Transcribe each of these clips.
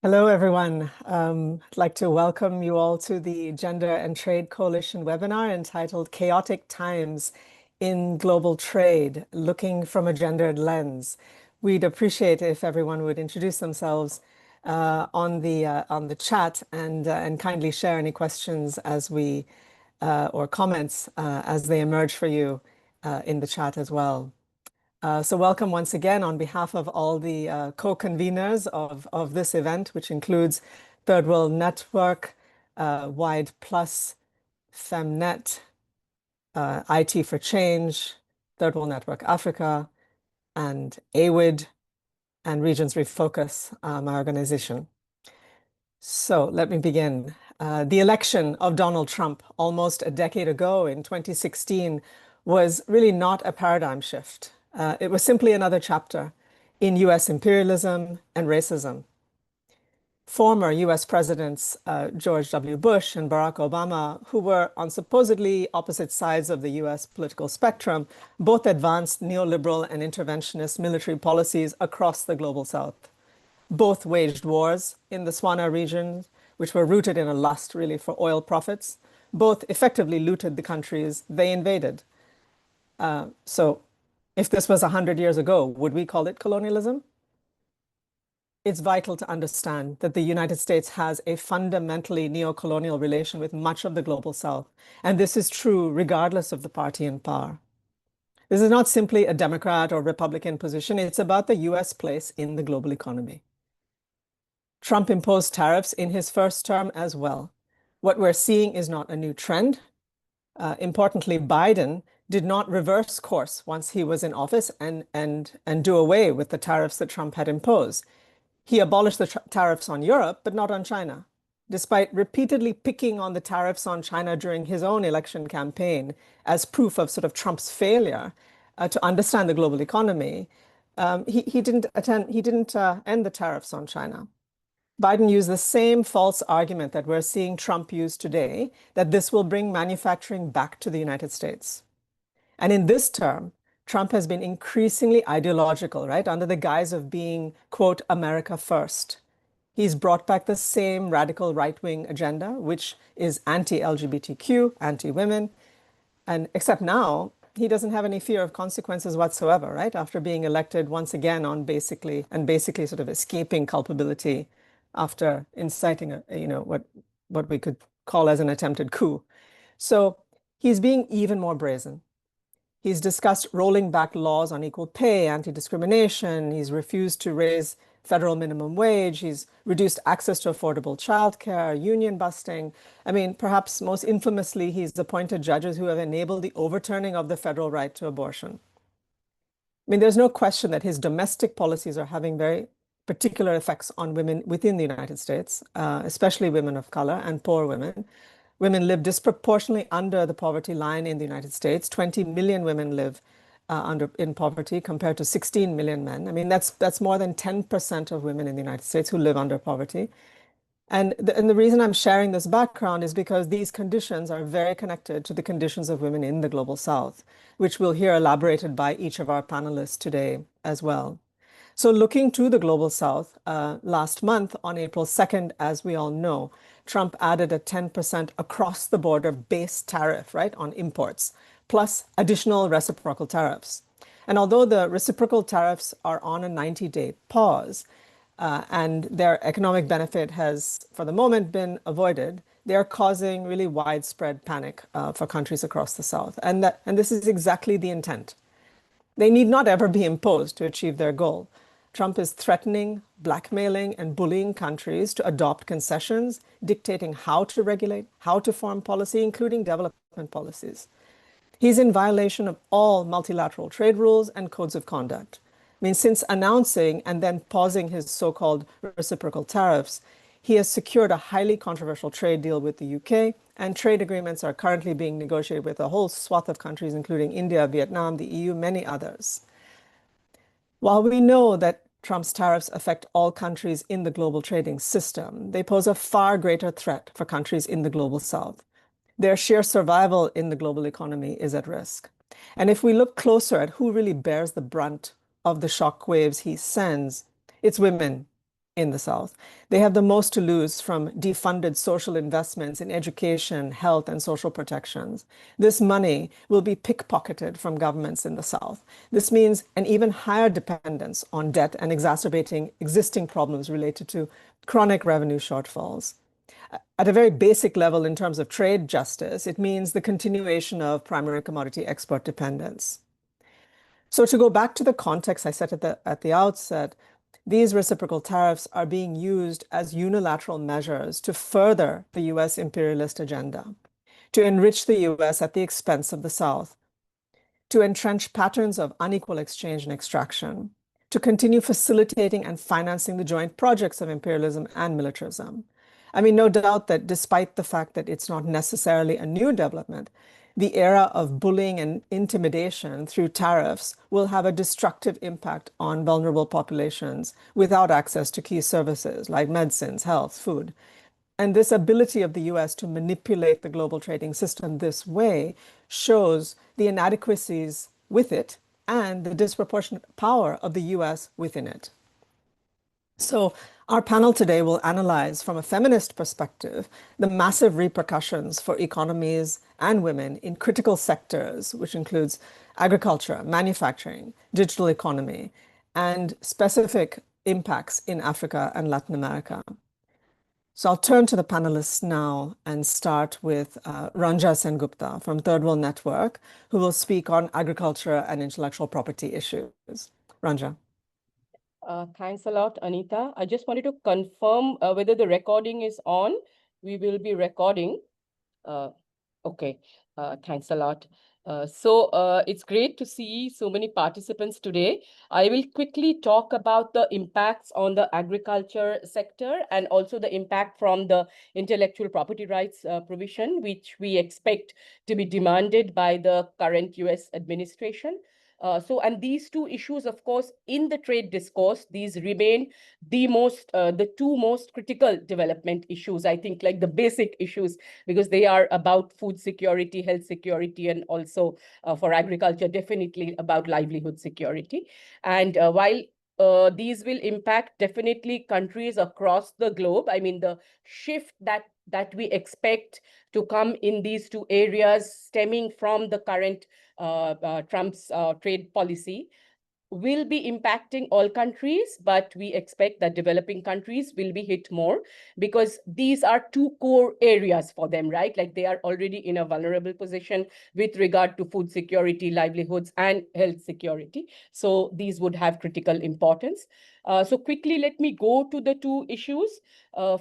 Hello, everyone. I'd like to welcome you all to the Gender and Trade Coalition webinar entitled Chaotic Times in Global Trade, Looking from a Gendered Lens. We'd appreciate if everyone would introduce themselves on the chat and kindly share any questions as we or comments as they emerge for you in the chat as well. So welcome once again on behalf of all the co-conveners of this event, which includes Third World Network, Wide Plus, Femnet, IT for Change, Third World Network Africa, and AWID, and Regions Refocus, my organization. So let me begin. The election of Donald Trump almost a decade ago in 2016 was really not a paradigm shift. It was simply another chapter in US imperialism and racism. Former US Presidents George W. Bush and Barack Obama, who were on supposedly opposite sides of the US political spectrum, both advanced neoliberal and interventionist military policies across the global South. Both waged wars in the Swana region, which were rooted in a lust really for oil profits. Both effectively looted the countries they invaded. So if this was 100 years ago, would we call it colonialism? It's vital to understand that the United States has a fundamentally neo-colonial relation with much of the global South. And this is true regardless of the party in power. This is not simply a Democrat or Republican position. It's about the US place in the global economy. Trump imposed tariffs in his first term as well. What we're seeing is not a new trend. Importantly, Biden did not reverse course once he was in office and do away with the tariffs that Trump had imposed. He abolished the tariffs on Europe, but not on China. Despite repeatedly picking on the tariffs on China during his own election campaign as proof of sort of Trump's failure to understand the global economy, he didn't end the tariffs on China. Biden used the same false argument that we're seeing Trump use today, that this will bring manufacturing back to the United States. And in this term, Trump has been increasingly ideological, right, under the guise of being, quote, America first. He's brought back the same radical right-wing agenda, which is anti-LGBTQ, anti-women, and except now, he doesn't have any fear of consequences whatsoever, right? After being elected once again on basically sort of escaping culpability after inciting what we could call as an attempted coup. So he's being even more brazen. He's discussed rolling back laws on equal pay, anti-discrimination. He's refused to raise federal minimum wage. He's reduced access to affordable childcare, union busting. I mean, perhaps most infamously, he's appointed judges who have enabled the overturning of the federal right to abortion. I mean, there's no question that his domestic policies are having very particular effects on women within the United States, especially women of color and poor women. Women live disproportionately under the poverty line in the United States. 20 million women live in poverty compared to 16 million men. I mean, that's more than 10% of women in the United States who live under poverty. And the reason I'm sharing this background is because these conditions are very connected to the conditions of women in the global South, which we'll hear elaborated by each of our panelists today as well. So looking to the global South, last month on April 2nd, as we all know, Trump added a 10% across the border base tariff, right, on imports, plus additional reciprocal tariffs. And although the reciprocal tariffs are on a 90-day pause, and their economic benefit has, for the moment, been avoided, they're causing really widespread panic for countries across the South. And this is exactly the intent. They need not ever be imposed to achieve their goal. Trump is threatening, blackmailing, and bullying countries to adopt concessions, dictating how to regulate, how to form policy, including development policies. He's in violation of all multilateral trade rules and codes of conduct. I mean, since announcing and then pausing his so-called reciprocal tariffs, he has secured a highly controversial trade deal with the UK, and trade agreements are currently being negotiated with a whole swath of countries, including India, Vietnam, the EU, many others. While we know that Trump's tariffs affect all countries in the global trading system, they pose a far greater threat for countries in the global South. Their sheer survival in the global economy is at risk. And if we look closer at who really bears the brunt of the shock waves he sends, it's women. in the South. They have the most to lose from defunded social investments in education, health, and social protections. This money will be pickpocketed from governments in the South. This means an even higher dependence on debt and exacerbating existing problems related to chronic revenue shortfalls. At a very basic level, in terms of trade justice, it means the continuation of primary commodity export dependence. So to go back to the context I set at the outset, these reciprocal tariffs are being used as unilateral measures to further the US imperialist agenda, to enrich the US at the expense of the South, to entrench patterns of unequal exchange and extraction, to continue facilitating and financing the joint projects of imperialism and militarism. I mean, no doubt that despite the fact that it's not necessarily a new development, the era of bullying and intimidation through tariffs will have a destructive impact on vulnerable populations without access to key services like medicines, health, food. And this ability of the US to manipulate the global trading system this way shows the inadequacies with it and the disproportionate power of the US within it. So our panel today will analyze from a feminist perspective the massive repercussions for economies and women in critical sectors, which includes agriculture, manufacturing, digital economy, and specific impacts in Africa and Latin America. So I'll turn to the panelists now and start with Ranja Sengupta from Third World Network, who will speak on agriculture and intellectual property issues. Ranja. Thanks a lot, Anita. I just wanted to confirm whether the recording is on. We will be recording. Okay, thanks a lot. It's great to see so many participants today. I will quickly talk about the impacts on the agriculture sector and also the impact from the intellectual property rights provision, which we expect to be demanded by the current US administration. And these two issues, of course, in the trade discourse, these remain the two most critical development issues, I think, like the basic issues, because they are about food security, health security, and also for agriculture, definitely about livelihood security. And while these will impact definitely countries across the globe, I mean, the shift that we expect to come in these two areas stemming from the current Trump's trade policy will be impacting all countries, but we expect that developing countries will be hit more because these are two core areas for them, right? Like they are already in a vulnerable position with regard to food security, livelihoods, and health security. So these would have critical importance. So quickly, let me go to the two issues.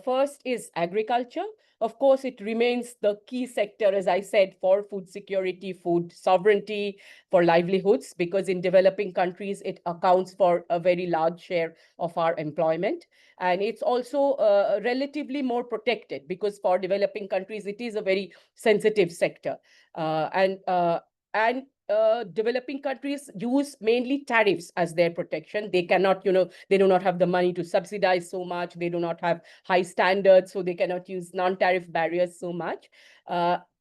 First is agriculture. Of course, it remains the key sector, as I said, for food security, food sovereignty, for livelihoods, because in developing countries, it accounts for a very large share of our employment. And it's also relatively more protected because for developing countries, it is a very sensitive sector. Developing countries use mainly tariffs as their protection. They cannot, they do not have the money to subsidize so much. They do not have high standards, so they cannot use non-tariff barriers so much.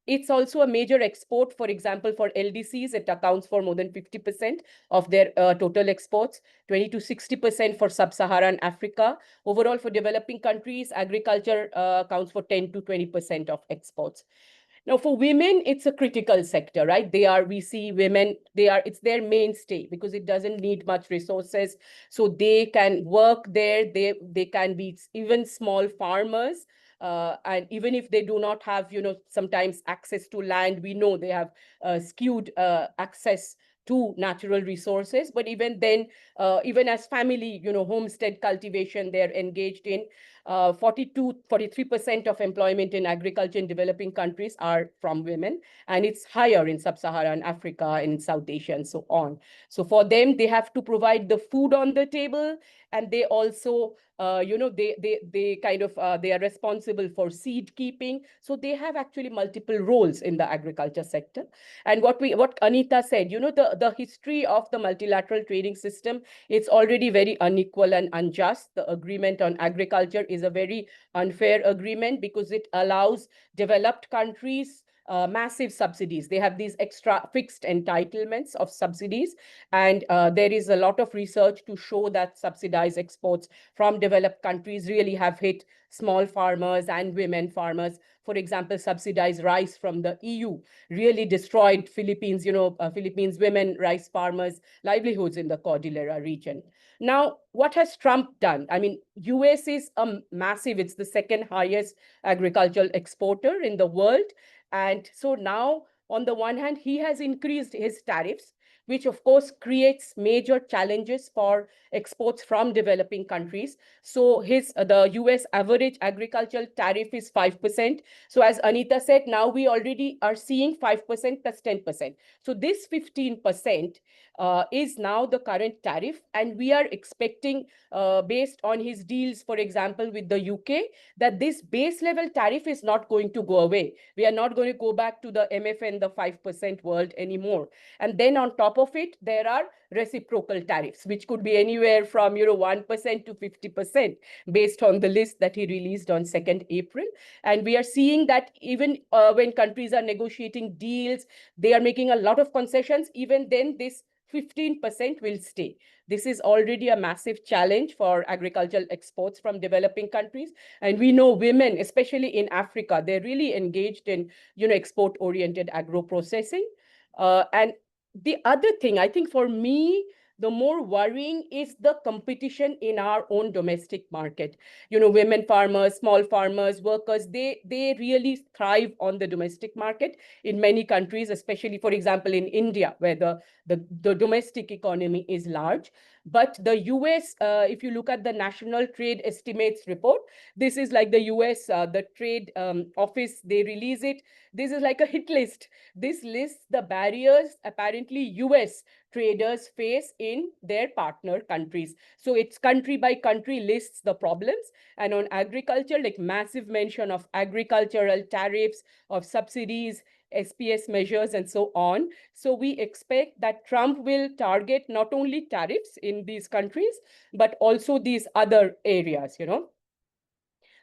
It's also a major export. For example, for LDCs, it accounts for more than 50% of their total exports, 20 to 60% for sub-Saharan Africa. Overall, for developing countries, agriculture accounts for 10 to 20% of exports. Now, for women, it's a critical sector, right? We see women, it's their mainstay because it doesn't need much resources. So they can work there. They can be even small farmers. And even if they do not have, sometimes access to land, we know they have skewed access to natural resources. But even then, even as family, homestead cultivation, they're engaged in. 43% of employment in agriculture in developing countries are from women, and it's higher in sub-Saharan Africa, in South Asia, and so on. So for them, they have to provide the food on the table, and they also, they are responsible for seed keeping. So they have actually multiple roles in the agriculture sector. And what Anita said, the history of the multilateral trading system, it's already very unequal and unjust. The agreement on agriculture is a very unfair agreement because it allows developed countries massive subsidies. They have these extra fixed entitlements of subsidies. And there is a lot of research to show that subsidized exports from developed countries really have hit small farmers and women farmers. For example, subsidized rice from the EU really destroyed Philippines, Philippines women rice farmers' livelihoods in the Cordillera region. Now, what has Trump done? I mean, US is a massive, it's the second highest agricultural exporter in the world. And so now, on the one hand, he has increased his tariffs, which of course creates major challenges for exports from developing countries. So the US average agricultural tariff is 5%. So as Anita said, now we already are seeing 5% plus 10%. So this 15% is now the current tariff. And we are expecting, based on his deals, for example, with the UK, that this base level tariff is not going to go away. We are not going to go back to the MFN, the 5% world anymore. And then on top of it, there are reciprocal tariffs, which could be anywhere from 1% to 50% based on the list that he released on 2nd April. And we are seeing that even when countries are negotiating deals, they are making a lot of concessions. Even then, this 15% will stay. This is already a massive challenge for agricultural exports from developing countries. And we know women, especially in Africa, they're really engaged in export-oriented agro-processing. And the other thing, I think for me, the more worrying is the competition in our own domestic market. Women farmers, small farmers, workers, they really thrive on the domestic market in many countries, especially, for example, in India, where the domestic economy is large. But the US, if you look at the National Trade Estimates report, this is like the US, the trade office, they release it. This is like a hit list. This lists the barriers apparently US traders face in their partner countries. So it's country by country lists the problems. And on agriculture, like massive mention of agricultural tariffs, of subsidies, SPS measures, and so on. So we expect that Trump will target not only tariffs in these countries, but also these other areas,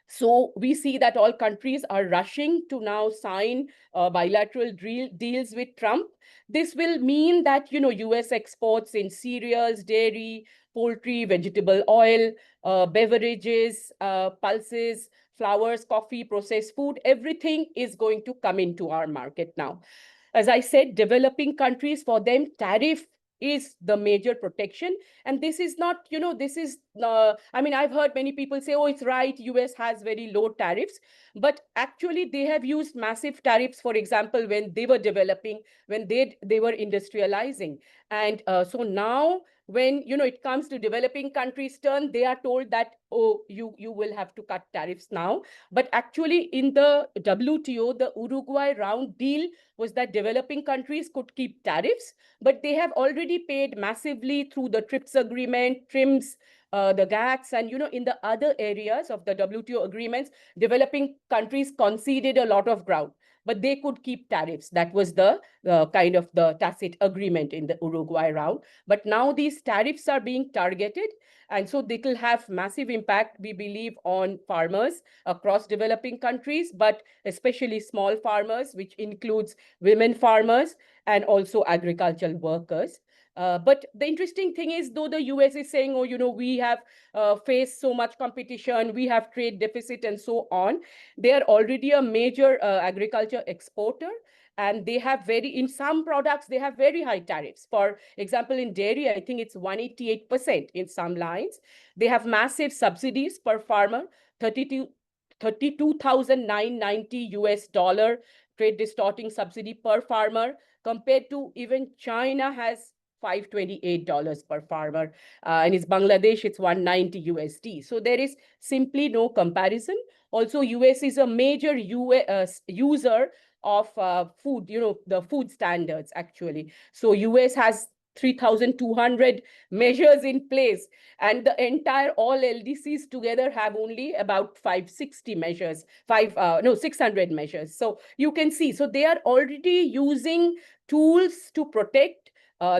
So we see that all countries are rushing to now sign bilateral deals with Trump. This will mean that, US exports in cereals, dairy, poultry, vegetable oil, beverages, pulses, flowers, coffee, processed food, everything is going to come into our market now. As I said, developing countries, for them, tariff is the major protection. And this is not, I mean, I've heard many people say, oh, it's right, US has very low tariffs. But actually, they have used massive tariffs, for example, when they were developing, when they were industrializing. And so now, when it comes to developing countries' turn, they are told that, oh, you will have to cut tariffs now. But actually, in the WTO, the Uruguay round deal was that developing countries could keep tariffs, but they have already paid massively through the TRIPS agreement, TRIMS, the GATS, and in the other areas of the WTO agreements, developing countries conceded a lot of ground, but they could keep tariffs. That was the kind of the tacit agreement in the Uruguay round. But now these tariffs are being targeted, and so they will have massive impact, we believe, on farmers across developing countries, but especially small farmers, which includes women farmers and also agricultural workers. But the interesting thing is, though the US is saying, oh, we have faced so much competition, we have trade deficit and so on, they are already a major agriculture exporter. And they have in some products, they have very high tariffs. For example, in dairy, I think it's 188% in some lines. They have massive subsidies per farmer, $32,990 trade distorting subsidy per farmer, compared to even China has $528 per farmer. And it's Bangladesh, it's 190 USD. So there is simply no comparison. Also, US is a major user of food, the food standards, actually. So US has 3,200 measures in place, and the entire all LDCs together have only about 560 measures, 600 measures. So you can see, so they are already using tools to protect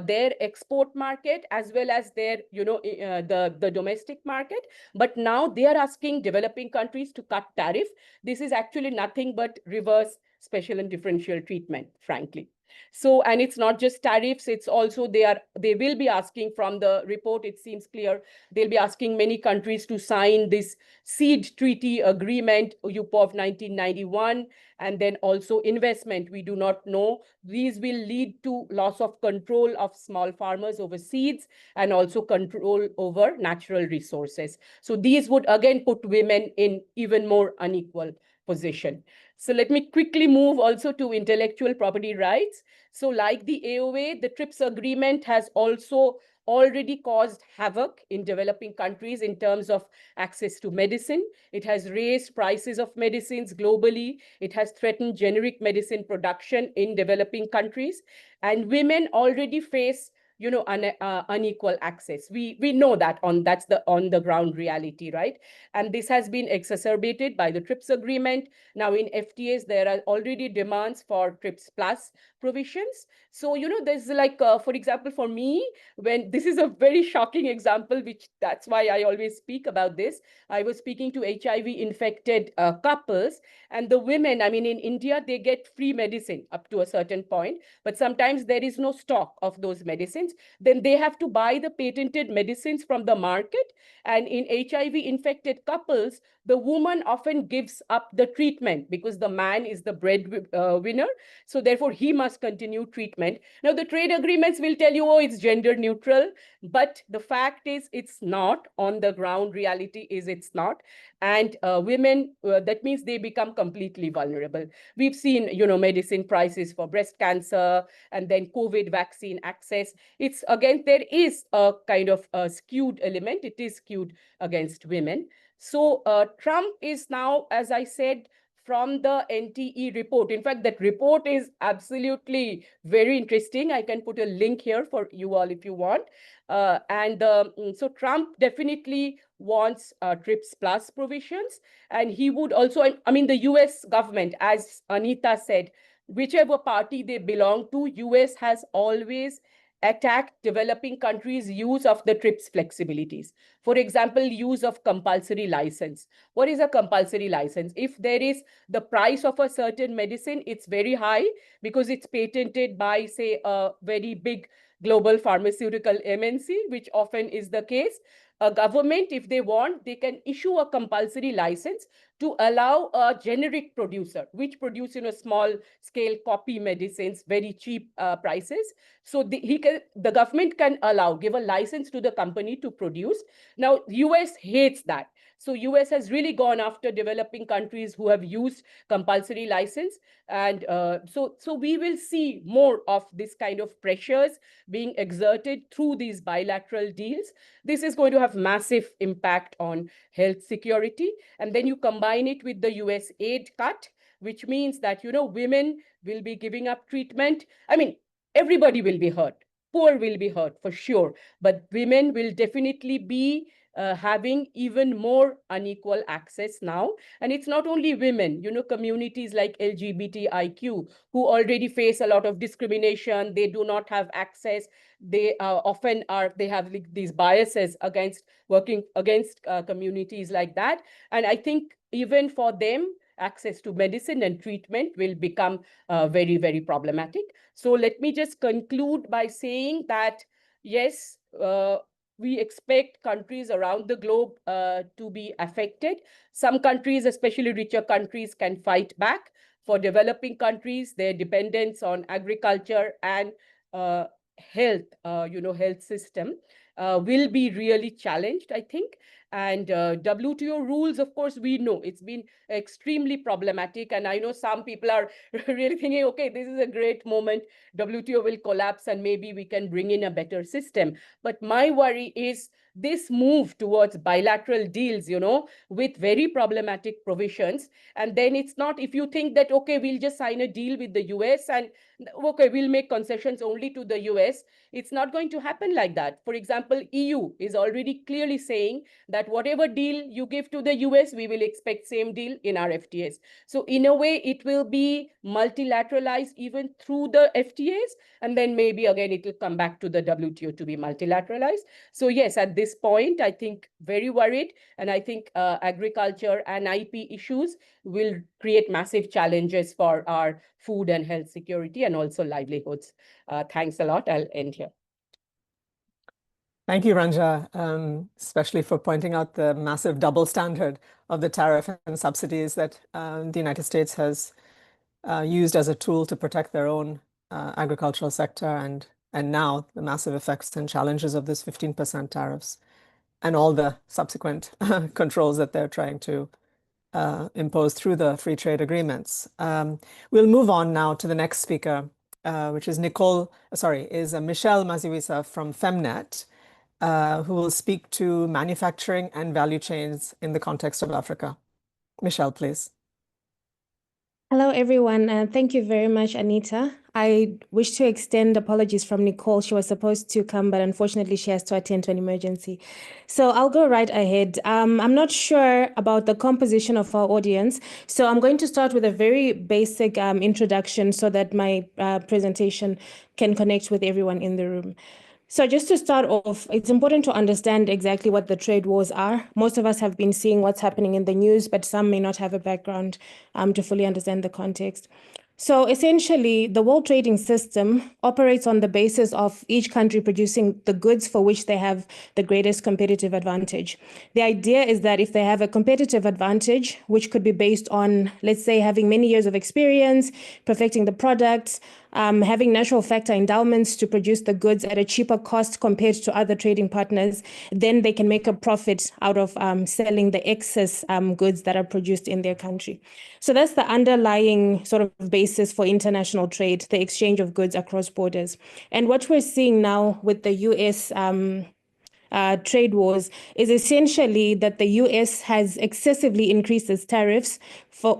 their export market as well as their, the domestic market. But now they are asking developing countries to cut tariff. This is actually nothing but reverse special and differential treatment, frankly. So, and it's not just tariffs, it's also they will be asking, from the report, it seems clear, they'll be asking many countries to sign this seed treaty agreement, UPO of 1991, and then also investment. We do not know. These will lead to loss of control of small farmers over seeds and also control over natural resources. So these would again put women in even more unequal position. So let me quickly move also to intellectual property rights. So like the AOA, the TRIPS agreement has also already caused havoc in developing countries in terms of access to medicine. It has raised prices of medicines globally. It has threatened generic medicine production in developing countries. And women already face unequal access. We know that that's the on the ground reality, right? And this has been exacerbated by the TRIPS agreement. Now in FTAs, there are already demands for TRIPS plus provisions. So, there's like, for example, for me, when this is a very shocking example, which that's why I always speak about this. I was speaking to HIV infected couples, and the women, I mean, in India, they get free medicine up to a certain point, but sometimes there is no stock of those medicines. Then they have to buy the patented medicines from the market. And in HIV infected couples, the woman often gives up the treatment because the man is the breadwinner. So therefore, he must continue treatment. Now, the trade agreements will tell you, oh, it's gender neutral. But the fact is, it's not. On the ground reality is it's not. And women, that means they become completely vulnerable. We've seen, medicine prices for breast cancer and then COVID vaccine access. It's again, there is a kind of a skewed element. It is skewed against women. So Trump is now, as I said, from the NTE report. In fact, that report is absolutely very interesting. I can put a link here for you all if you want. So Trump definitely wants TRIPS plus provisions. And he would also, I mean, the US government, as Anita said, whichever party they belong to, US has always attacked developing countries' use of the TRIPS flexibilities. For example, use of compulsory license. What is a compulsory license? If there is the price of a certain medicine, it's very high because it's patented by, say, a very big global pharmaceutical MNC, which often is the case. A government, if they want, they can issue a compulsory license to allow a generic producer, which produce small scale copy medicines, very cheap prices. So the government can give a license to the company to produce. Now, US hates that. So US has really gone after developing countries who have used compulsory license. And so we will see more of this kind of pressures being exerted through these bilateral deals. This is going to have massive impact on health security. And then you combine it with the US aid cut, which means that, women will be giving up treatment. I mean, everybody will be hurt. Poor will be hurt for sure. But women will definitely be having even more unequal access now. And it's not only women, communities like LGBTIQ who already face a lot of discrimination. They do not have access. They often they have these biases against working against communities like that. And I think even for them, access to medicine and treatment will become very, very problematic. So let me just conclude by saying that, yes, we expect countries around the globe to be affected. Some countries, especially richer countries, can fight back. For developing countries, their dependence on agriculture and health, health system will be really challenged, I think. And WTO rules, of course, we know it's been extremely problematic. And I know some people are really thinking, okay, this is a great moment. WTO will collapse and maybe we can bring in a better system. But my worry is this move towards bilateral deals, with very problematic provisions. And then it's not, if you think that, okay, we'll just sign a deal with the US and okay, we'll make concessions only to the US. It's not going to happen like that. For example, EU is already clearly saying that whatever deal you give to the US, we will expect same deal in our FTAs. So in a way, it will be multilateralized even through the FTAs. And then maybe again, it will come back to the WTO to be multilateralized. So yes, at this this point, I think, very worried. And I think agriculture and IP issues will create massive challenges for our food and health security and also livelihoods. Thanks a lot. I'll end here. Thank you, Ranja, especially for pointing out the massive double standard of the tariff and subsidies that the United States has used as a tool to protect their own agricultural sector, and now the massive effects and challenges of this 15% tariffs and all the subsequent controls that they're trying to impose through the free trade agreements. We'll move on now to the next speaker, which is Michelle Maziwisa from Femnet, who will speak to manufacturing and value chains in the context of Africa. Michelle, please. Hello, everyone. Thank you very much, Anita. I wish to extend apologies from Nicole. She was supposed to come, but unfortunately she has to attend to an emergency. So I'll go right ahead. I'm not sure about the composition of our audience, so I'm going to start with a very basic introduction so that my presentation can connect with everyone in the room. So just to start off, it's important to understand exactly what the trade wars are. Most of us have been seeing what's happening in the news, but some may not have a background to fully understand the context. So essentially, the world trading system operates on the basis of each country producing the goods for which they have the greatest competitive advantage. The idea is that if they have a competitive advantage, which could be based on, let's say, having many years of experience, perfecting the products, having natural factor endowments to produce the goods at a cheaper cost compared to other trading partners, then they can make a profit out of selling the excess goods that are produced in their country. So that's the underlying sort of basis for international trade, the exchange of goods across borders. And what we're seeing now with the US trade wars is essentially that the US has excessively increased its tariffs for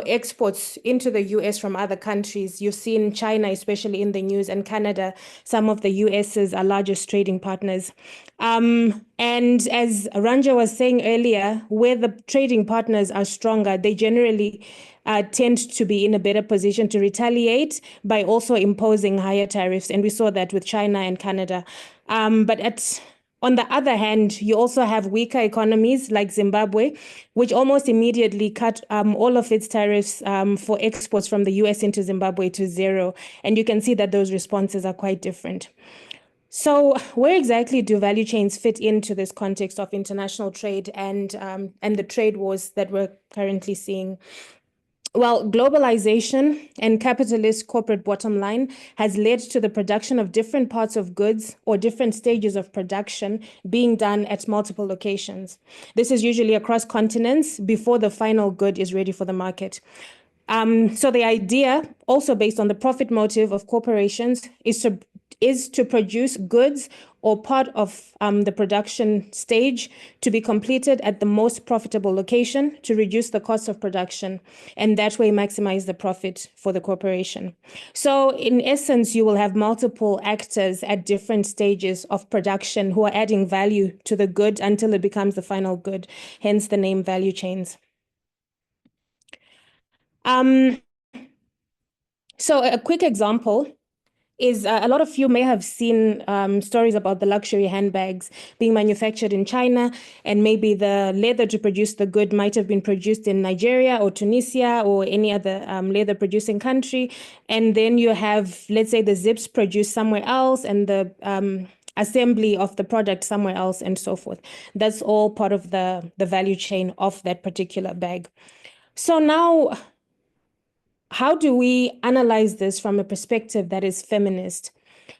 exports into the US from other countries. You've seen China, especially in the news, and Canada, some of the US's largest trading partners. And as Ranja was saying earlier, where the trading partners are stronger, they generally tend to be in a better position to retaliate by also imposing higher tariffs. And we saw that with China and Canada. On the other hand, you also have weaker economies like Zimbabwe, which almost immediately cut all of its tariffs for exports from the US into Zimbabwe to zero. And you can see that those responses are quite different. So where exactly do value chains fit into this context of international trade and the trade wars that we're currently seeing? Well, globalization and capitalist corporate bottom line has led to the production of different parts of goods or different stages of production being done at multiple locations. This is usually across continents before the final good is ready for the market. So the idea, also based on the profit motive of corporations, is to produce goods or part of the production stage to be completed at the most profitable location to reduce the cost of production, and that way maximize the profit for the corporation. So in essence, you will have multiple actors at different stages of production who are adding value to the good until it becomes the final good, hence the name value chains. So a quick example is a lot of you may have seen stories about the luxury handbags being manufactured in China, and maybe the leather to produce the good might have been produced in Nigeria or Tunisia or any other leather producing country. And then you have, let's say, the zips produced somewhere else and the assembly of the product somewhere else and so forth. That's all part of the value chain of that particular bag. So now, how do we analyze this from a perspective that is feminist?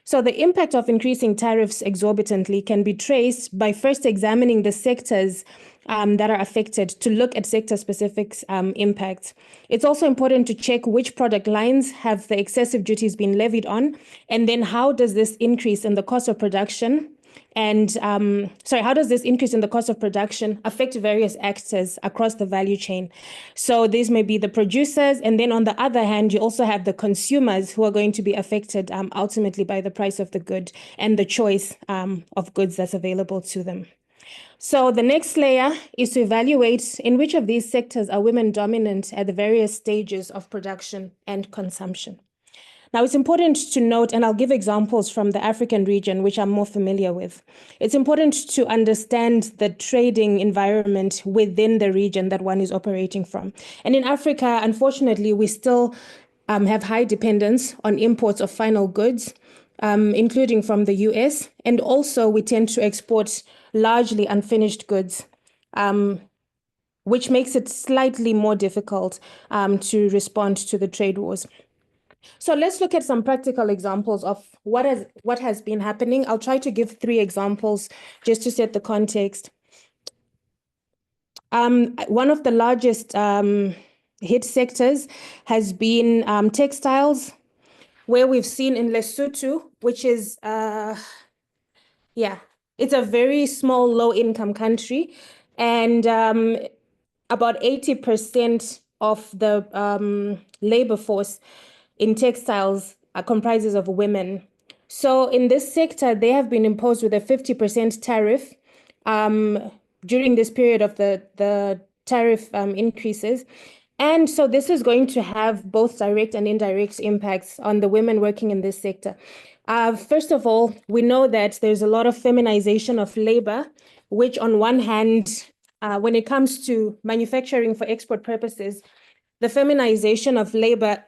So the impact of increasing tariffs exorbitantly can be traced by first examining the sectors that are affected to look at sector-specific impacts. It's also important to check which product lines have the excessive duties been levied on, and then how does this increase in the cost of production and how does this increase in the cost of production affect various actors across the value chain? So these may be the producers, and then on the other hand, you also have the consumers who are going to be affected ultimately by the price of the good and the choice of goods that's available to them. So the next layer is to evaluate in which of these sectors are women dominant at the various stages of production and consumption. Now, it's important to note, and I'll give examples from the African region, which I'm more familiar with. It's important to understand the trading environment within the region that one is operating from. And in Africa, unfortunately, we still have high dependence on imports of final goods, including from the US. And also, we tend to export largely unfinished goods, which makes it slightly more difficult to respond to the trade wars. So let's look at some practical examples of what has been happening. I'll try to give 3 examples just to set the context. One of the largest hit sectors has been textiles, where we've seen in Lesotho, which is, it's a very small, low-income country, and about 80% of the labor force in textiles comprises of women. So in this sector, they have been imposed with a 50% tariff during this period of the tariff increases. And so this is going to have both direct and indirect impacts on the women working in this sector. First of all, we know that there's a lot of feminization of labor, which on one hand, when it comes to manufacturing for export purposes, the feminization of labor,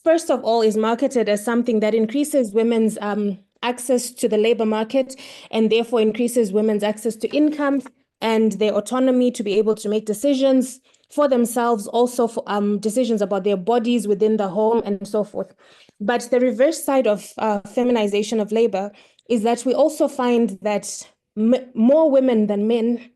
first of all, is marketed as something that increases women's access to the labor market and therefore increases women's access to income and their autonomy to be able to make decisions for themselves, also for decisions about their bodies within the home and so forth. But the reverse side of feminization of labor is that we also find that more women than men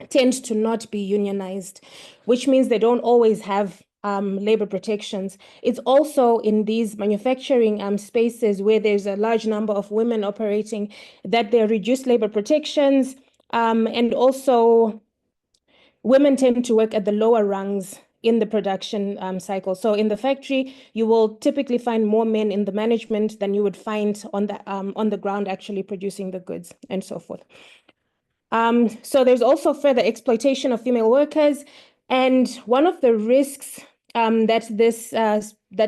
tend to not be unionized, which means they don't always have labor protections. It's also in these manufacturing spaces where there's a large number of women operating that there are reduced labor protections, and also women tend to work at the lower rungs in the production cycle. So in the factory, you will typically find more men in the management than you would find on the ground actually producing the goods and so forth. So there's also further exploitation of female workers. And one of the risks that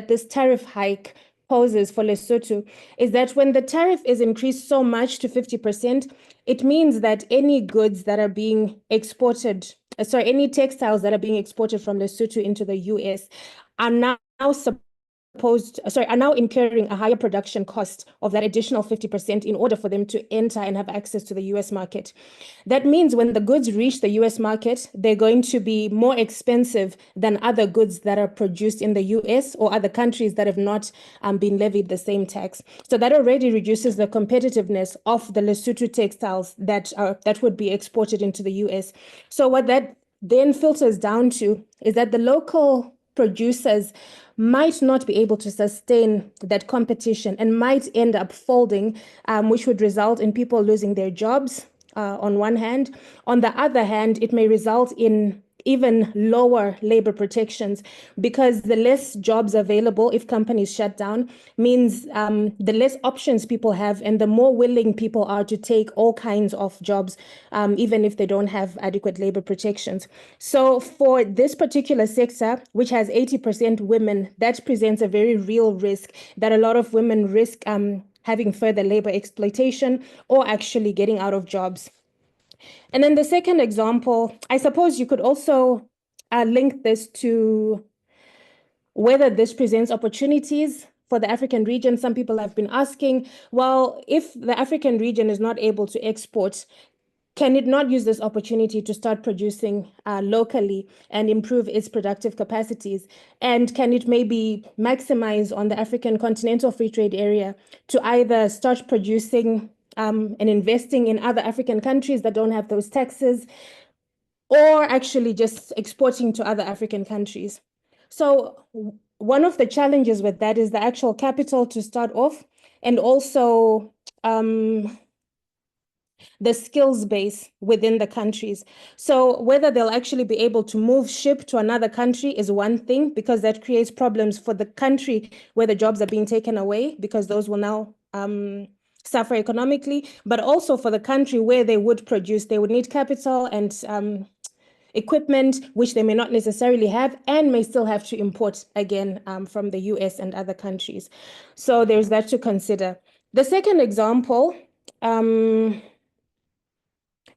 this tariff hike poses for Lesotho is that when the tariff is increased so much to 50%, it means that any goods that are being exported, any textiles that are being exported from Lesotho into the US are now incurring a higher production cost of that additional 50% in order for them to enter and have access to the US market. That means when the goods reach the US market, they're going to be more expensive than other goods that are produced in the US or other countries that have not been levied the same tax. So that already reduces the competitiveness of the Lesotho textiles that would be exported into the US. So what that then filters down to is that the local producers might not be able to sustain that competition and might end up folding, which would result in people losing their jobs on one hand. On the other hand, it may result in even lower labor protections because the less jobs available if companies shut down means the less options people have and the more willing people are to take all kinds of jobs, even if they don't have adequate labor protections. So for this particular sector, which has 80% women, that presents a very real risk that a lot of women risk having further labor exploitation or actually getting out of jobs. And then the second example, I suppose you could also link this to whether this presents opportunities for the African region. Some people have been asking, well, if the African region is not able to export, can it not use this opportunity to start producing locally and improve its productive capacities? And can it maybe maximize on the African continental free trade area to either start producing and investing in other African countries that don't have those taxes, or actually just exporting to other African countries? So one of the challenges with that is the actual capital to start off, and also the skills base within the countries. So whether they'll actually be able to move ship to another country is one thing, because that creates problems for the country where the jobs are being taken away, because those will now suffer economically, but also for the country where they would produce, they would need capital and equipment, which they may not necessarily have and may still have to import again from the US and other countries. So there's that to consider. The second example, the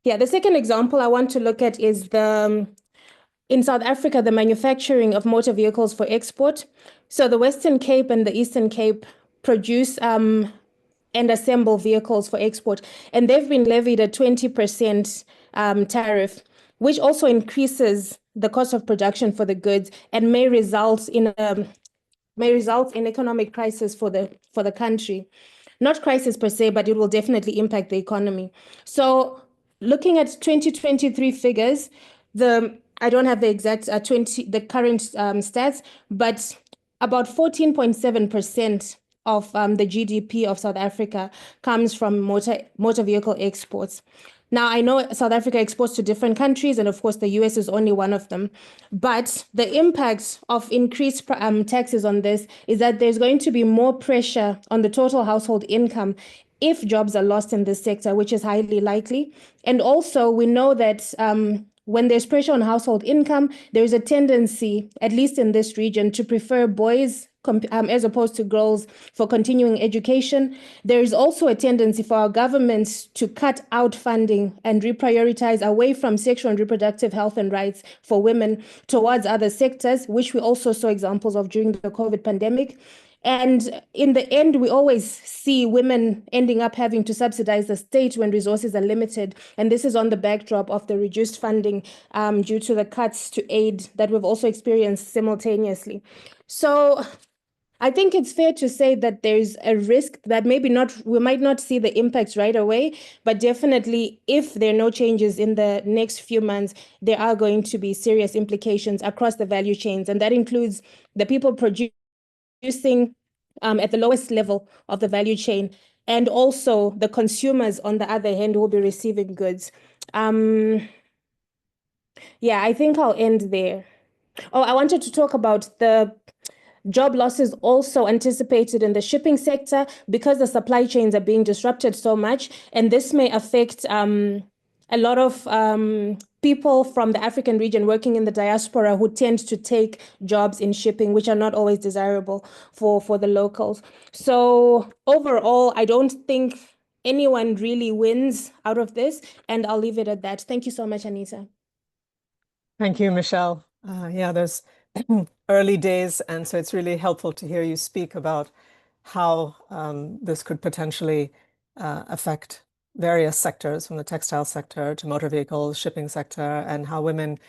second example I want to look at is in South Africa, the manufacturing of motor vehicles for export. So the Western Cape and the Eastern Cape produce and assemble vehicles for export, and they've been levied a 20% tariff, which also increases the cost of production for the goods and may result in economic crisis for the country. Not crisis per se, but it will definitely impact the economy. So looking at 2023 figures, I don't have the exact the current stats, but about 14.7% of the GDP of South Africa comes from motor vehicle exports. Now, I know South Africa exports to different countries, and of course, the US is only one of them. But the impact of increased taxes on this is that there's going to be more pressure on the total household income if jobs are lost in this sector, which is highly likely. And also, we know that when there's pressure on household income, there's a tendency, at least in this region, to prefer boys as opposed to girls for continuing education. There is also a tendency for our governments to cut out funding and reprioritize away from sexual and reproductive health and rights for women towards other sectors, which we also saw examples of during the COVID pandemic. And in the end, we always see women ending up having to subsidize the state when resources are limited. And this is on the backdrop of the reduced funding due to the cuts to aid that we've also experienced simultaneously. So I think it's fair to say that there's a risk that we might not see the impacts right away, but definitely if there are no changes in the next few months, there are going to be serious implications across the value chains. And that includes the people producing at the lowest level of the value chain, and also the consumers on the other hand who will be receiving goods. I think I'll end there. Oh, I wanted to talk about the job losses also anticipated in the shipping sector because the supply chains are being disrupted so much, and this may affect a lot of people from the African region working in the diaspora who tend to take jobs in shipping, which are not always desirable for the locals. So overall, I don't think anyone really wins out of this, and I'll leave it at that. Thank you so much, Anita. Thank you, Michelle. There's early days, and so it's really helpful to hear you speak about how this could potentially affect various sectors, from the textile sector to motor vehicles, shipping sector, and how women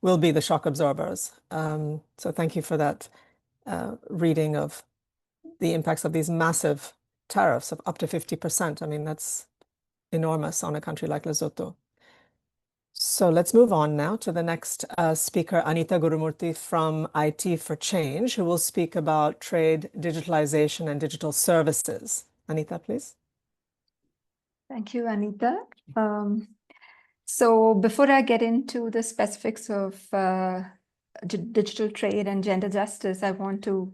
will be the shock absorbers. So thank you for that reading of the impacts of these massive tariffs of up to 50%. I mean, that's enormous on a country like Lesotho. So let's move on now to the next speaker, Anita Gurumurthy from IT for Change, who will speak about trade, digitalization, and digital services. Anita, please. Thank you, Anita. So before I get into the specifics of digital trade and gender justice, I want to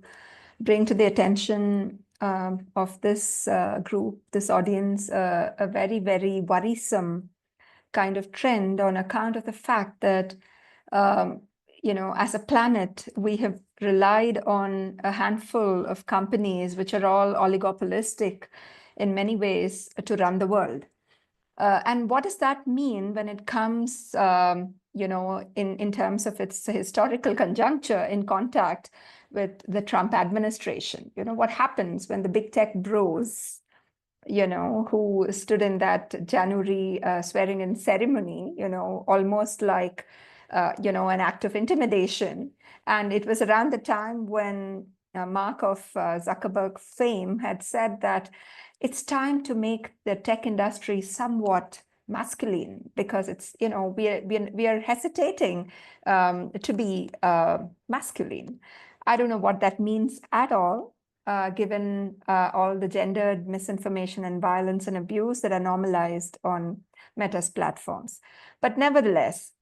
bring to the attention of this group, this audience, a very, very worrisome kind of trend on account of the fact that, as a planet, we have relied on a handful of companies which are all oligopolistic in many ways to run the world. And what does that mean when it comes, in terms of its historical conjuncture in contact with the Trump administration? What happens when the big tech bros, who stood in that January swearing-in ceremony, almost like, an act of intimidation. And it was around the time when Mark of Zuckerberg fame had said that it's time to make the tech industry somewhat masculine, because it's, we are hesitating to be masculine. I don't know what that means at all. Given all the gendered misinformation and violence and abuse that are normalized on Meta's platforms. But nevertheless,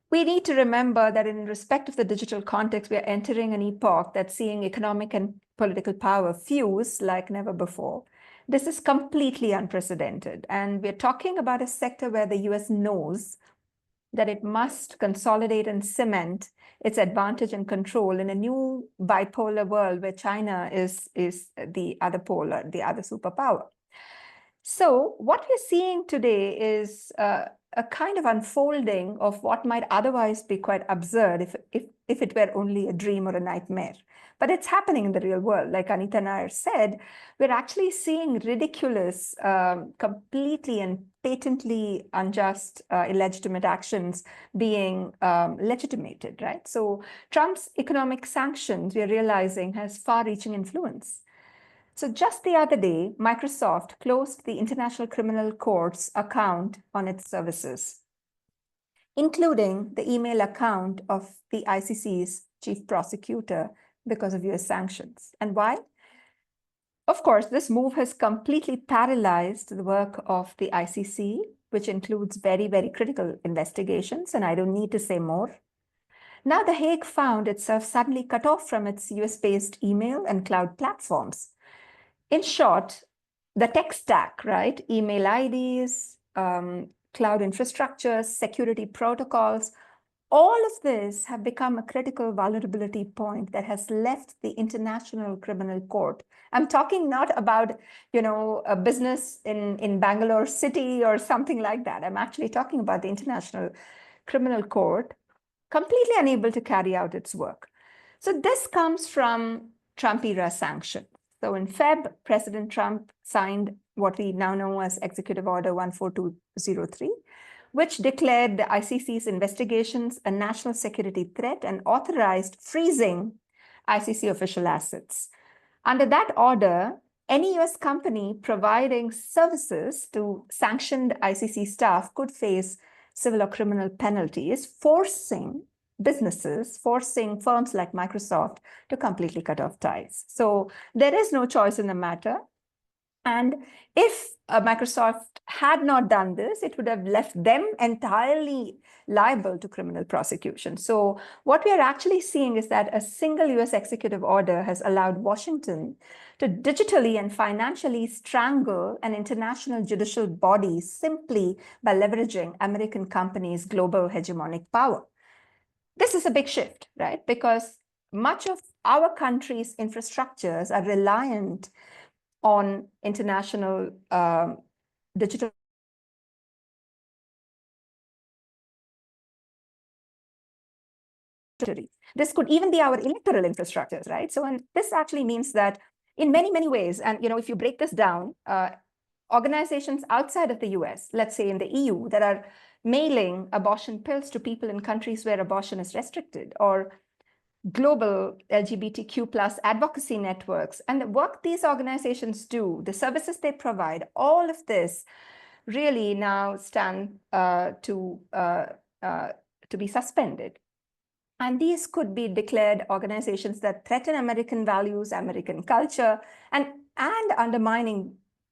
we need to remember that in respect of the digital context, we are entering an epoch that's seeing economic and political power fuse like never before. This is completely unprecedented. And we're talking about a sector where the US knows that it must consolidate and cement its advantage and control in a new bipolar world where China is the other polar, the other superpower. So what we're seeing today is a kind of unfolding of what might otherwise be quite absurd if it were only a dream or a nightmare. But it's happening in the real world. Like Anita Nair said, we're actually seeing ridiculous, completely and patently unjust, illegitimate actions being legitimated, right? So Trump's economic sanctions, we're realizing, has far-reaching influence. So just the other day, Microsoft closed the International Criminal Court's account on its services, including the email account of the ICC's chief prosecutor because of US sanctions. And why? Of course, this move has completely paralyzed the work of the ICC, which includes very, very critical investigations, and I don't need to say more. Now The Hague found itself suddenly cut off from its US-based email and cloud platforms. In short, the tech stack, right? Email IDs, cloud infrastructures, security protocols, all of this have become a critical vulnerability point that has left the International Criminal Court. I'm talking not about, a business in Bangalore City or something like that. I'm actually talking about the International Criminal Court, completely unable to carry out its work. So this comes from Trump-era sanctions. So in Feb, President Trump signed what we now know as Executive Order 14203, which declared the ICC's investigations a national security threat and authorized freezing ICC official assets. Under that order, any US company providing services to sanctioned ICC staff could face civil or criminal penalties, forcing firms like Microsoft to completely cut off ties. So there is no choice in the matter. And if Microsoft had not done this, it would have left them entirely liable to criminal prosecution. So what we are actually seeing is that a single US executive order has allowed Washington to digitally and financially strangle an international judicial body simply by leveraging American companies' global hegemonic power. This is a big shift, right? Because much of our country's infrastructures are reliant on international digital. This could even be our electoral infrastructures, right? So, and this actually means that in many, many ways, and if you break this down, organizations outside of the US, let's say in the EU, that are mailing abortion pills to people in countries where abortion is restricted, or global LGBTQ plus advocacy networks, and the work these organizations do, the services they provide, all of this really now stand to be suspended. And these could be declared organizations that threaten American values, American culture, and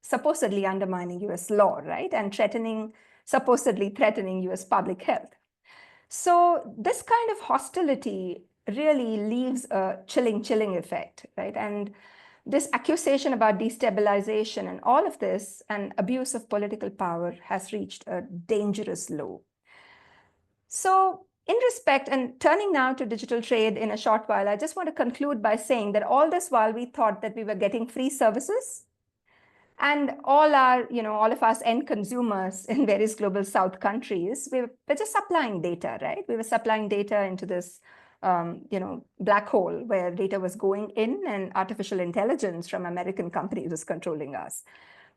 supposedly undermining US law, right? And supposedly threatening US public health. So this kind of hostility really leaves a chilling effect, right? And this accusation about destabilization and all of this and abuse of political power has reached a dangerous low. So in respect, and turning now to digital trade in a short while, I just want to conclude by saying that all this while we thought that we were getting free services, and all of us end consumers in various global South countries, we were just supplying data, right? We were supplying data into this, black hole where data was going in and artificial intelligence from American companies was controlling us.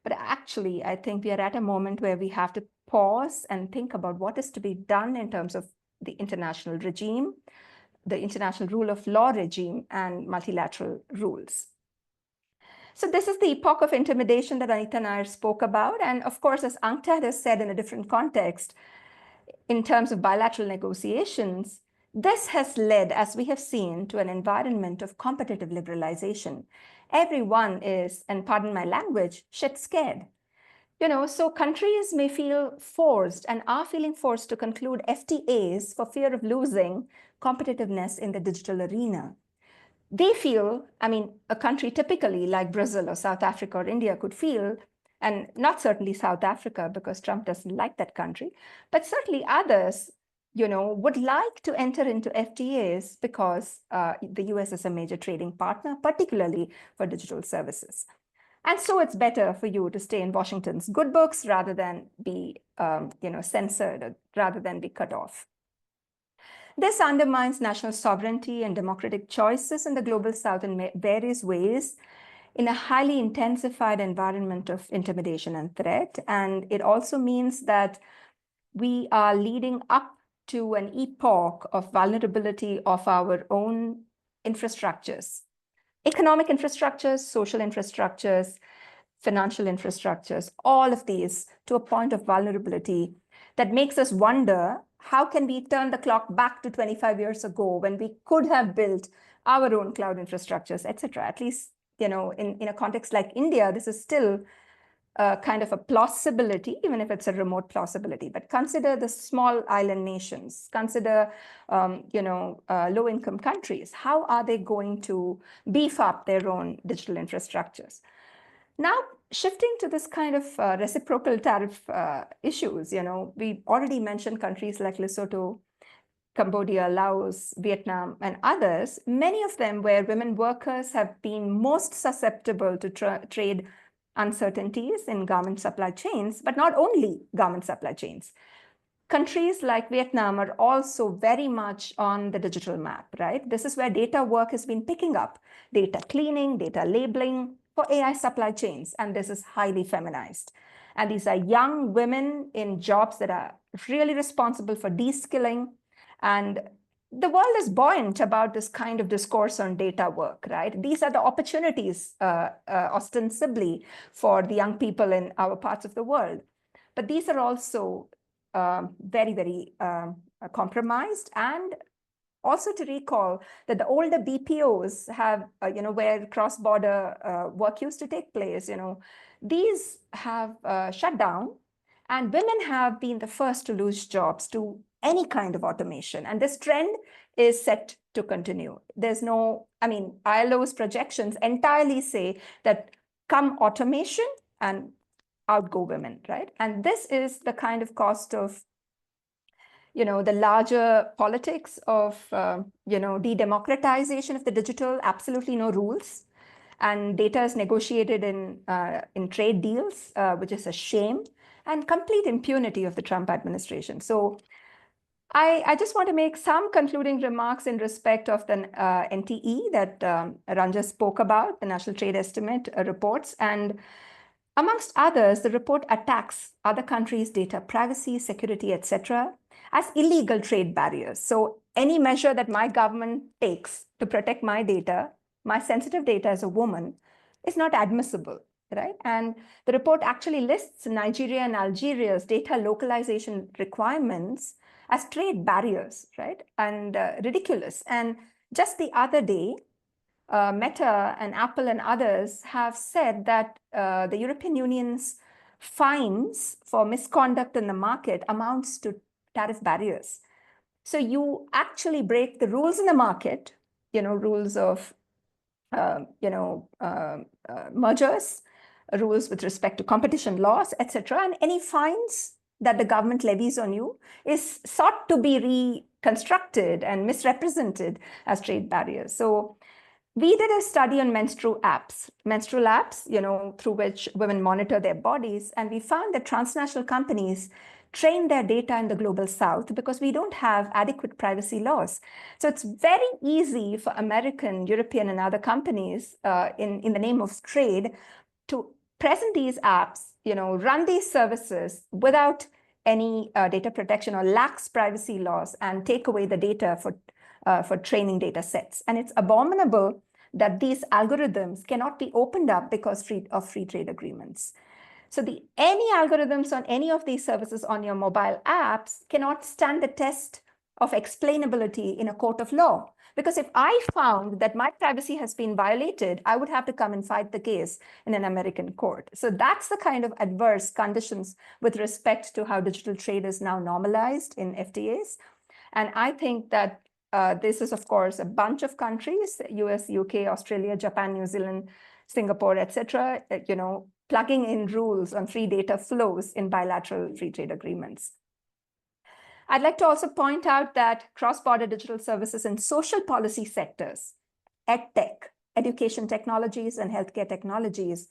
But actually, I think we are at a moment where we have to pause and think about what is to be done in terms of the international regime, the international rule of law regime, and multilateral rules. So this is the epoch of intimidation that Anita Nair spoke about. And of course, as Ankta has said in a different context, in terms of bilateral negotiations, this has led, as we have seen, to an environment of competitive liberalization. Everyone is, and pardon my language, shit scared. So countries may feel forced and are feeling forced to conclude FTAs for fear of losing competitiveness in the digital arena. They feel, a country typically like Brazil or South Africa or India could feel, and not certainly South Africa because Trump doesn't like that country, but certainly others would like to enter into FTAs because the US is a major trading partner, particularly for digital services. And so it's better for you to stay in Washington's good books rather than be censored, or rather than be cut off. This undermines national sovereignty and democratic choices in the global South in various ways, in a highly intensified environment of intimidation and threat. And it also means that we are leading up to an epoch of vulnerability of our own infrastructures, economic infrastructures, social infrastructures, financial infrastructures, all of these to a point of vulnerability that makes us wonder, how can we turn the clock back to 25 years ago when we could have built our own cloud infrastructures, et cetera? At least, in a context like India, this is still kind of a plausibility, even if it's a remote plausibility. But consider the small island nations, consider, low-income countries. How are they going to beef up their own digital infrastructures? Now, shifting to this kind of reciprocal tariff issues, we already mentioned countries like Lesotho, Cambodia, Laos, Vietnam, and others, many of them where women workers have been most susceptible to trade uncertainties in garment supply chains, but not only garment supply chains. Countries like Vietnam are also very much on the digital map, right? This is where data work has been picking up, data cleaning, data labeling for AI supply chains, and this is highly feminized. And these are young women in jobs that are really responsible for de-skilling. And the world is buoyant about this kind of discourse on data work, right? These are the opportunities ostensibly for the young people in our parts of the world. But these are also very, very compromised. And also to recall that the older BPOs have, where cross-border work used to take place, these have shut down, and women have been the first to lose jobs to any kind of automation. And this trend is set to continue. There's no, ILO's projections entirely say that come automation and out go women, right? And this is the kind of cost of, the larger politics of, de-democratization of the digital, absolutely no rules. And data is negotiated in trade deals, which is a shame, and complete impunity of the Trump administration. So I just want to make some concluding remarks in respect of the NTE that Ranja spoke about, the National Trade Estimate reports. And amongst others, the report attacks other countries' data privacy, security, etc., as illegal trade barriers. So any measure that my government takes to protect my data, my sensitive data as a woman, is not admissible, right? And the report actually lists Nigeria and Algeria's data localization requirements as trade barriers, right? And ridiculous. And just the other day, Meta and Apple and others have said that the European Union's fines for misconduct in the market amounts to tariff barriers. So you actually break the rules in the market, rules of, mergers, rules with respect to competition laws, etc. And any fines that the government levies on you is sought to be reconstructed and misrepresented as trade barriers. So we did a study on menstrual apps, through which women monitor their bodies. And we found that transnational companies train their data in the global South because we don't have adequate privacy laws. So it's very easy for American, European, and other companies in the name of trade to present these apps, run these services without any data protection or lax privacy laws and take away the data for training data sets. And it's abominable that these algorithms cannot be opened up because of free trade agreements. So any algorithms on any of these services on your mobile apps cannot stand the test of explainability in a court of law. Because if I found that my privacy has been violated, I would have to come and fight the case in an American court. So that's the kind of adverse conditions with respect to how digital trade is now normalized in FTAs. And I think that this is, of course, a bunch of countries, US, UK, Australia, Japan, New Zealand, Singapore, etc., plugging in rules on free data flows in bilateral free trade agreements. I'd like to also point out that cross-border digital services in social policy sectors, EdTech, education technologies and healthcare technologies,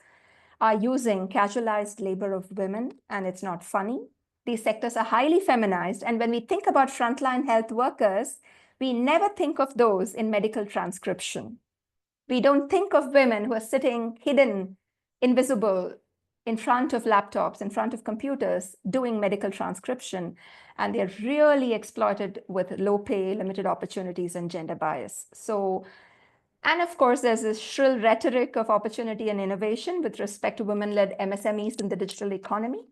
are using casualized labor of women, and it's not funny. These sectors are highly feminized, and when we think about frontline health workers, we never think of those in medical transcription. We don't think of women who are sitting hidden, invisible, in front of laptops, in front of computers, doing medical transcription, and they're really exploited with low pay, limited opportunities, and gender bias. So, and of course, there's this shrill rhetoric of opportunity and innovation with respect to women-led MSMEs in the digital economy.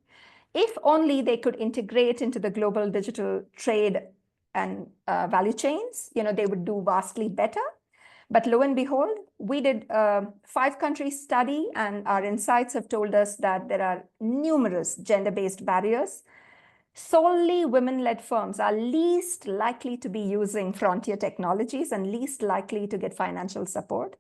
If only they could integrate into the global digital trade and value chains, they would do vastly better. But lo and behold, we did a 5-country study, and our insights have told us that there are numerous gender-based barriers. Solely women-led firms are least likely to be using frontier technologies and least likely to get financial support.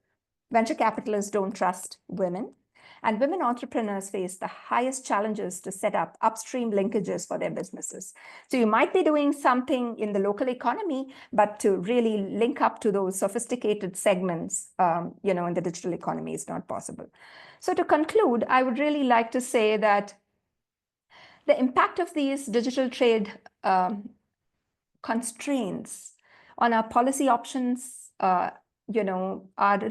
Venture capitalists don't trust women. And women entrepreneurs face the highest challenges to set up upstream linkages for their businesses. So you might be doing something in the local economy, but to really link up to those sophisticated segments, in the digital economy is not possible. So to conclude, I would really like to say that the impact of these digital trade constraints on our policy options, are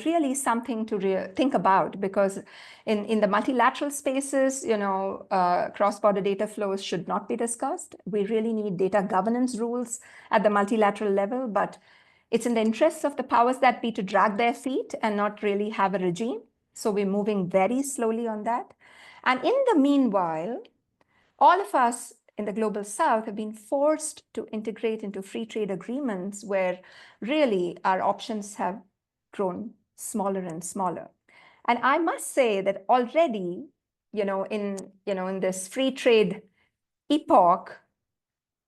really something to think about, because in the multilateral spaces, cross-border data flows should not be discussed. We really need data governance rules at the multilateral level, but it's in the interests of the powers that be to drag their feet and not really have a regime. So we're moving very slowly on that. And in the meanwhile, all of us in the global south have been forced to integrate into free trade agreements where really our options have grown smaller and smaller. And I must say that already, in this free trade epoch,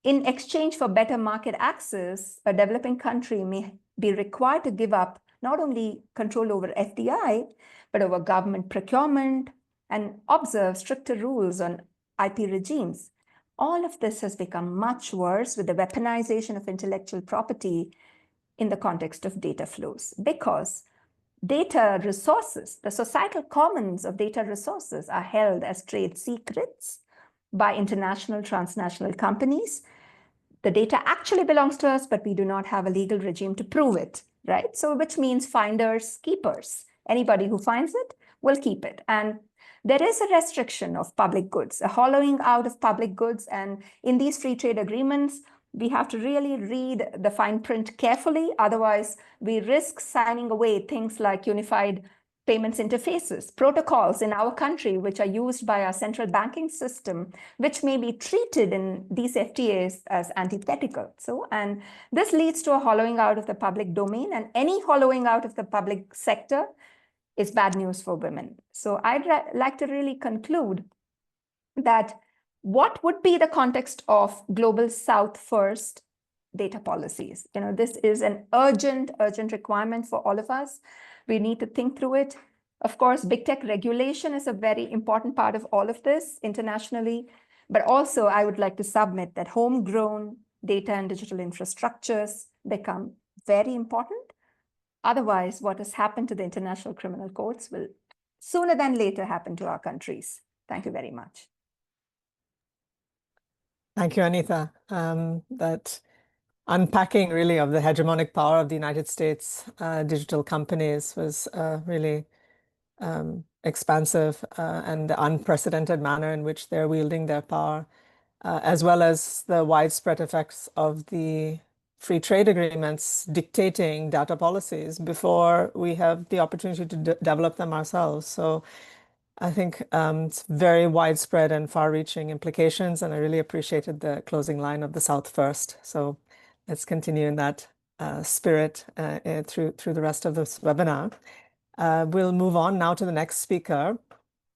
in exchange for better market access, a developing country may be required to give up not only control over FDI, but over government procurement and observe stricter rules on IP regimes. All of this has become much worse with the weaponization of intellectual property in the context of data flows, because data resources, the societal commons of data resources, are held as trade secrets by international, transnational companies. The data actually belongs to us, but we do not have a legal regime to prove it, right? So which means finders, keepers. Anybody who finds it will keep it. And there is a restriction of public goods, a hollowing out of public goods. And in these free trade agreements, we have to really read the fine print carefully. Otherwise, we risk signing away things like unified payments interfaces, protocols in our country, which are used by our central banking system, which may be treated in these FTAs as antithetical. And this leads to a hollowing out of the public domain, and any hollowing out of the public sector is bad news for women. So I'd like to really conclude that what would be the context of global South first data policies? This is an urgent requirement for all of us. We need to think through it. Of course, big tech regulation is a very important part of all of this internationally, but also I would like to submit that homegrown data and digital infrastructures become very important. Otherwise, what has happened to the international criminal courts will sooner than later happen to our countries. Thank you very much. Thank you, Anita. That unpacking really of the hegemonic power of the United States digital companies was really expansive and the unprecedented manner in which they're wielding their power, as well as the widespread effects of the free trade agreements dictating data policies before we have the opportunity to develop them ourselves. So I think it's very widespread and far-reaching implications, and I really appreciated the closing line of the South first. So let's continue in that spirit through the rest of this webinar. We'll move on now to the next speaker,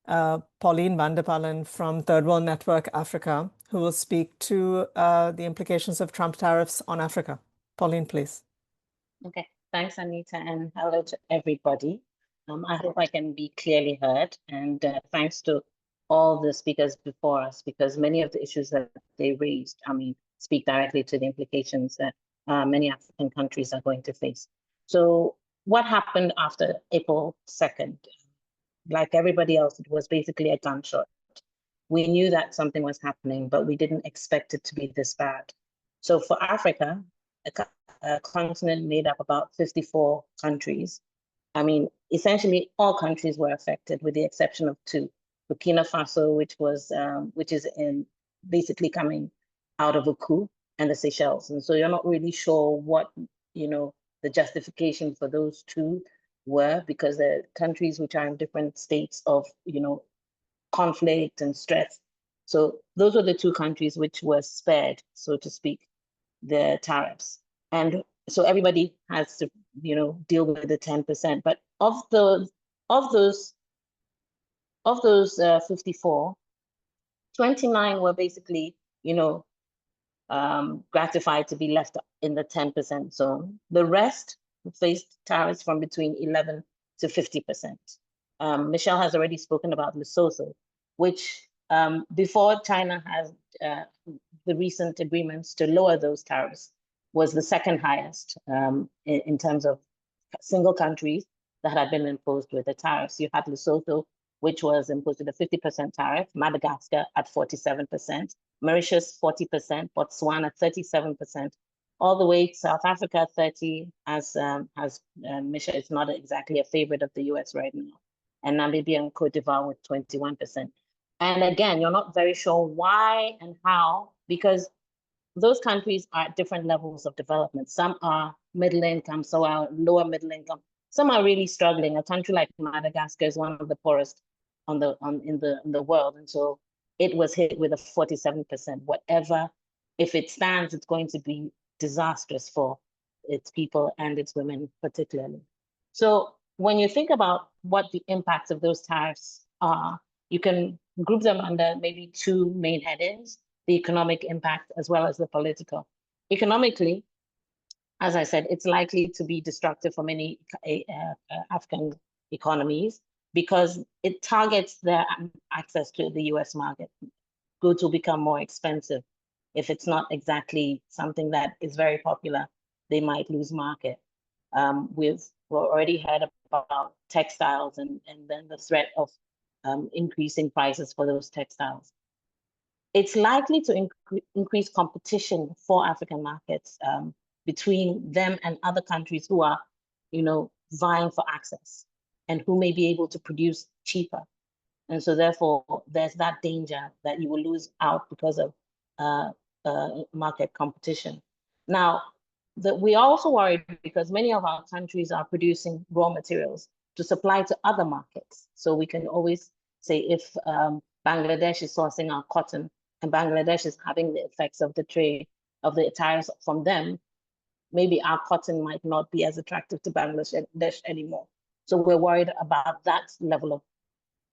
Pauline van der Pallen from Third World Network Africa, who will speak to the implications of Trump tariffs on Africa. Pauline, please. Okay, thanks, Anita, and hello to everybody. I hope I can be clearly heard, and thanks to all the speakers before us, because many of the issues that they raised, speak directly to the implications that many African countries are going to face. So what happened after April 2nd? Like everybody else, it was basically a gunshot. We knew that something was happening, but we didn't expect it to be this bad. So for Africa, a continent made up about 54 countries. I mean, essentially all countries were affected with the exception of two. Burkina Faso, which is in basically coming out of a coup, and the Seychelles. And so you're not really sure what, the justification for those two were, because they're countries which are in different states of, conflict and stress. So those were the two countries which were spared, so to speak, the tariffs. And so everybody has to, deal with the 10%. But of those 54, 29 were basically, gratified to be left in the 10% zone. The rest faced tariffs from between 11 to 50%. Michelle has already spoken about Lesotho, which before China has the recent agreements to lower those tariffs, was the second highest in terms of single countries that had been imposed with the tariffs. You had Lesotho, which was imposed with a 50% tariff, Madagascar at 47%, Mauritius 40%, Botswana 37%, all the way to South Africa 30%, as Michelle is not exactly a favorite of the US right now, and Namibia and Cote d'Ivoire with 21%. And again, you're not very sure why and how, because those countries are at different levels of development. Some are middle income, some are lower middle income. Some are really struggling. A country like Madagascar is one of the poorest in the world, and so it was hit with a 47%. Whatever, if it stands, it's going to be disastrous for its people and its women particularly. So when you think about what the impacts of those tariffs are, you can group them under maybe two main headings: the economic impact as well as the political. Economically, as I said, it's likely to be destructive for many African economies because it targets their access to the US market. Goods will become more expensive. If it's not exactly something that is very popular, they might lose market. We've already heard about textiles and then the threat of increasing prices for those textiles. It's likely to increase competition for African markets between them and other countries who are, vying for access and who may be able to produce cheaper. And so therefore, there's that danger that you will lose out because of market competition. Now, we are also worried because many of our countries are producing raw materials to supply to other markets. So we can always say if Bangladesh is sourcing our cotton and Bangladesh is having the effects of the trade of the tariffs from them, maybe our cotton might not be as attractive to Bangladesh anymore. So we're worried about that level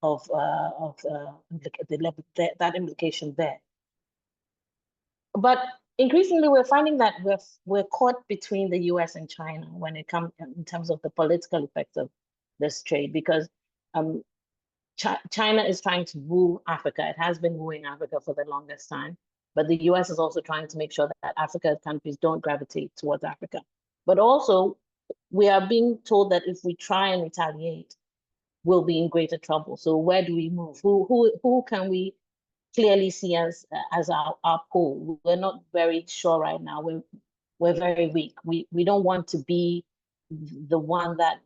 of that implication there. But increasingly, we're finding that we're caught between the US and China when it comes in terms of the political effects of this trade, because China is trying to woo Africa. It has been wooing Africa for the longest time, but the US is also trying to make sure that African countries don't gravitate towards Africa. But also, we are being told that if we try and retaliate, we'll be in greater trouble. So where do we move? Who can we clearly see as our pole? We're not very sure right now. We're very weak. We don't want to be the one that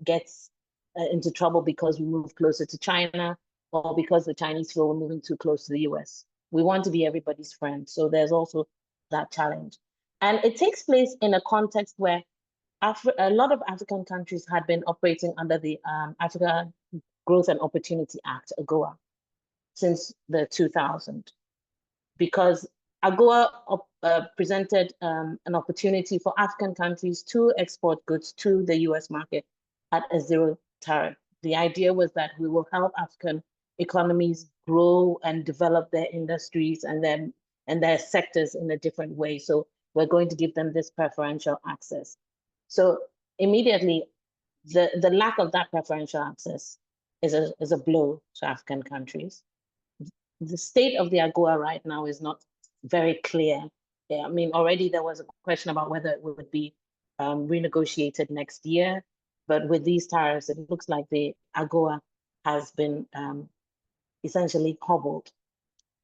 gets into trouble because we move closer to China or because the Chinese feel we're moving too close to the US. We want to be everybody's friend. So there's also that challenge. And it takes place in a context where a lot of African countries had been operating under the Africa Growth and Opportunity Act, AGOA, since the 2000s, because AGOA presented an opportunity for African countries to export goods to the US market at a zero tariff. The idea was that we will help African economies grow and develop their industries and their sectors in a different way. So we're going to give them this preferential access. So immediately, the lack of that preferential access is a blow to African countries. The state of the AGOA right now is not very clear I mean, already there was a question about whether it would be renegotiated next year, but with these tariffs, it looks like the AGOA has been essentially hobbled.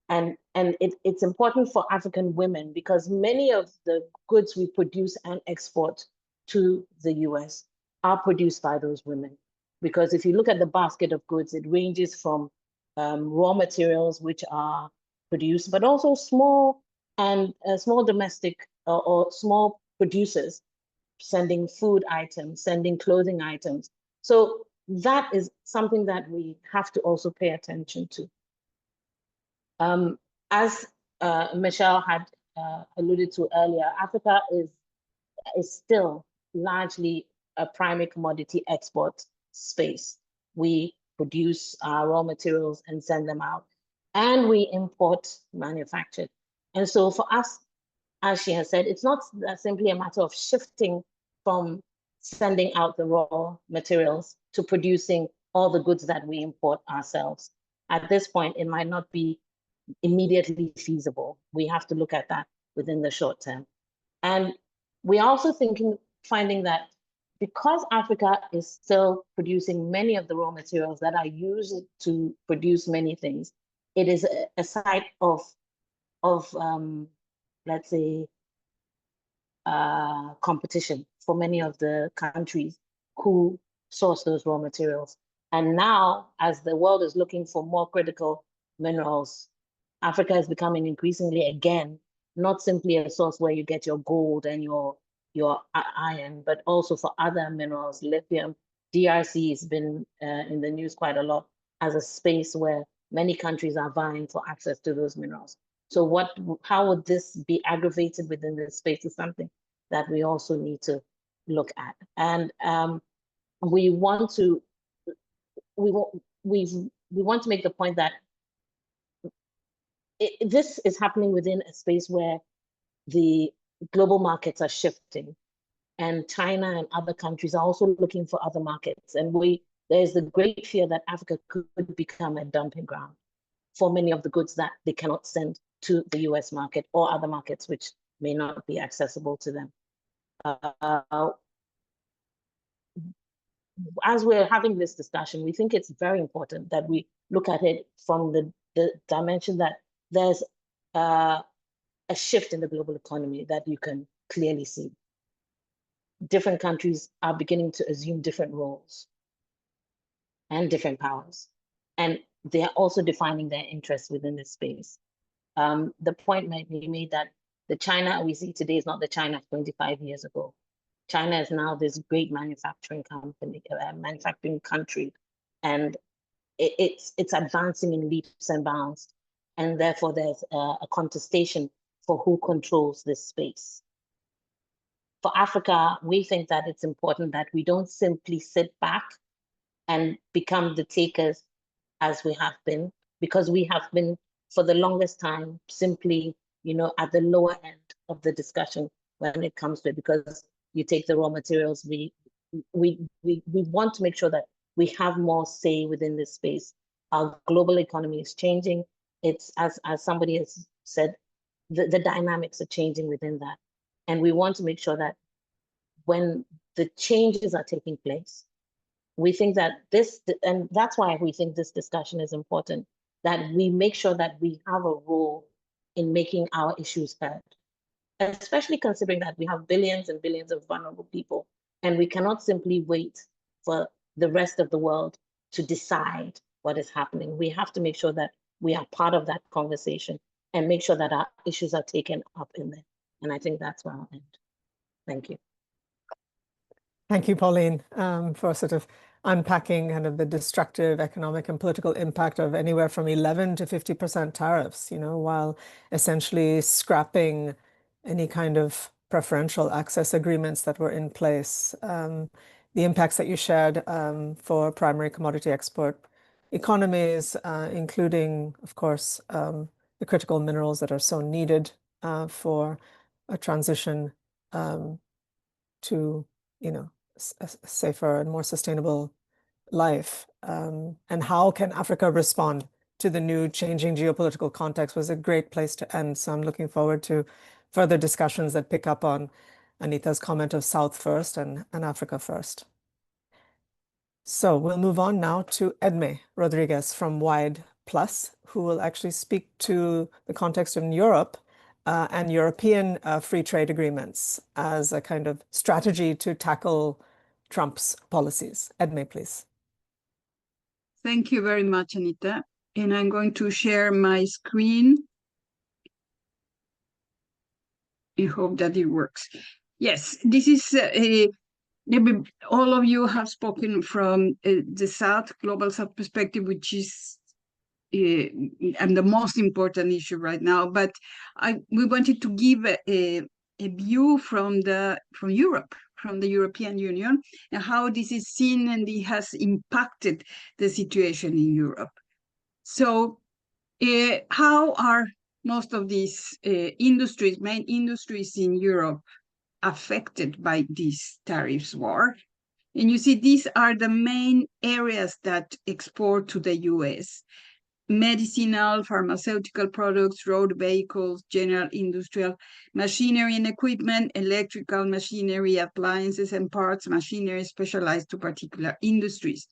And it's important for African women because many of the goods we produce and export to the US are produced by those women. Because if you look at the basket of goods, it ranges from raw materials, which are produced, but also small domestic or small producers sending food items, sending clothing items. So that is something that we have to also pay attention to. As Michelle had alluded to earlier, Africa is still largely a primary commodity export space. We produce our raw materials and send them out, and we import manufactured. And so for us, as she has said, it's not simply a matter of shifting from sending out the raw materials to producing all the goods that we import ourselves. At this point, it might not be immediately feasible. We have to look at that within the short term. And we're also finding that because Africa is still producing many of the raw materials that are used to produce many things, it is a site of let's say, competition for many of the countries who source those raw materials. And now, as the world is looking for more critical minerals, Africa is becoming increasingly, again, not simply a source where you get your gold and your iron, but also for other minerals, lithium. DRC has been in the news quite a lot as a space where many countries are vying for access to those minerals. So how would this be aggravated within this space is something that we also need to look at. And we want to make the point that this is happening within a space where the global markets are shifting, and China and other countries are also looking for other markets. And there's the great fear that Africa could become a dumping ground for many of the goods that they cannot send to the US market or other markets which may not be accessible to them. As we're having this discussion, we think it's very important that we look at it from the dimension that there's a shift in the global economy that you can clearly see. Different countries are beginning to assume different roles and different powers. And they are also defining their interests within this space. The point might be made that the China we see today is not the China 25 years ago. China is now this great manufacturing country, and it's advancing in leaps and bounds. And therefore, there's a contestation for who controls this space. For Africa, we think that it's important that we don't simply sit back and become the takers as we have been, because we have been for the longest time simply, at the lower end of the discussion when it comes to it, because you take the raw materials, we want to make sure that we have more say within this space. Our global economy is changing. It's, as somebody has said, the dynamics are changing within that. And we want to make sure that when the changes are taking place, we think that and that's why we think this discussion is important, that we make sure that we have a role in making our issues heard, especially considering that we have billions and billions of vulnerable people, and we cannot simply wait for the rest of the world to decide what is happening. We have to make sure that we are part of that conversation and make sure that our issues are taken up in there. And I think that's where I'll end. Thank you. Thank you, Pauline, for sort of unpacking kind of the destructive economic and political impact of anywhere from 11 to 50% tariffs, while essentially scrapping any kind of preferential access agreements that were in place. The impacts that you shared for primary commodity export economies, including, of course, the critical minerals that are so needed for a transition to, a safer and more sustainable life. And how can Africa respond to the new changing geopolitical context was a great place to end. So I'm looking forward to further discussions that pick up on Anita's comment of South first and Africa first. So we'll move on now to Edme Rodriguez from Wide Plus, who will actually speak to the context in Europe and European free trade agreements as a kind of strategy to tackle Trump's policies. Edme, please. Thank you very much, Anita. And I'm going to share my screen. I hope that it works. Yes, this is all of you have spoken from the South, global South perspective, which is and the most important issue right now. But we wanted to give a view from Europe, from the European Union, and how this is seen and it has impacted the situation in Europe. So how are most of these industries, main industries in Europe, affected by this tariffs war? And you see, these are the main areas that export to the US: medicinal, pharmaceutical products, road vehicles, general industrial machinery and equipment, electrical machinery, appliances and parts, machinery specialized to particular industries.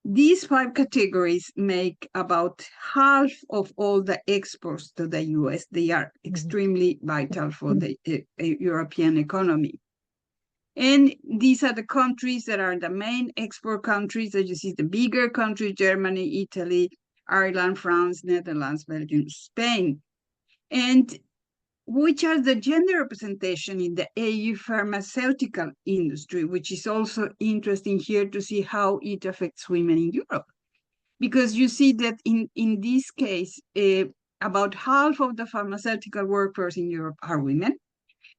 These 5 categories make about half of all the exports to the US. They are extremely vital for the European economy. And these are the countries that are the main export countries. As you see, the bigger countries: Germany, Italy, Ireland, France, Netherlands, Belgium, Spain. And which are the gender representation in the EU pharmaceutical industry, which is also interesting here to see how it affects women in Europe. Because you see that in this case, about half of the pharmaceutical workforce in Europe are women.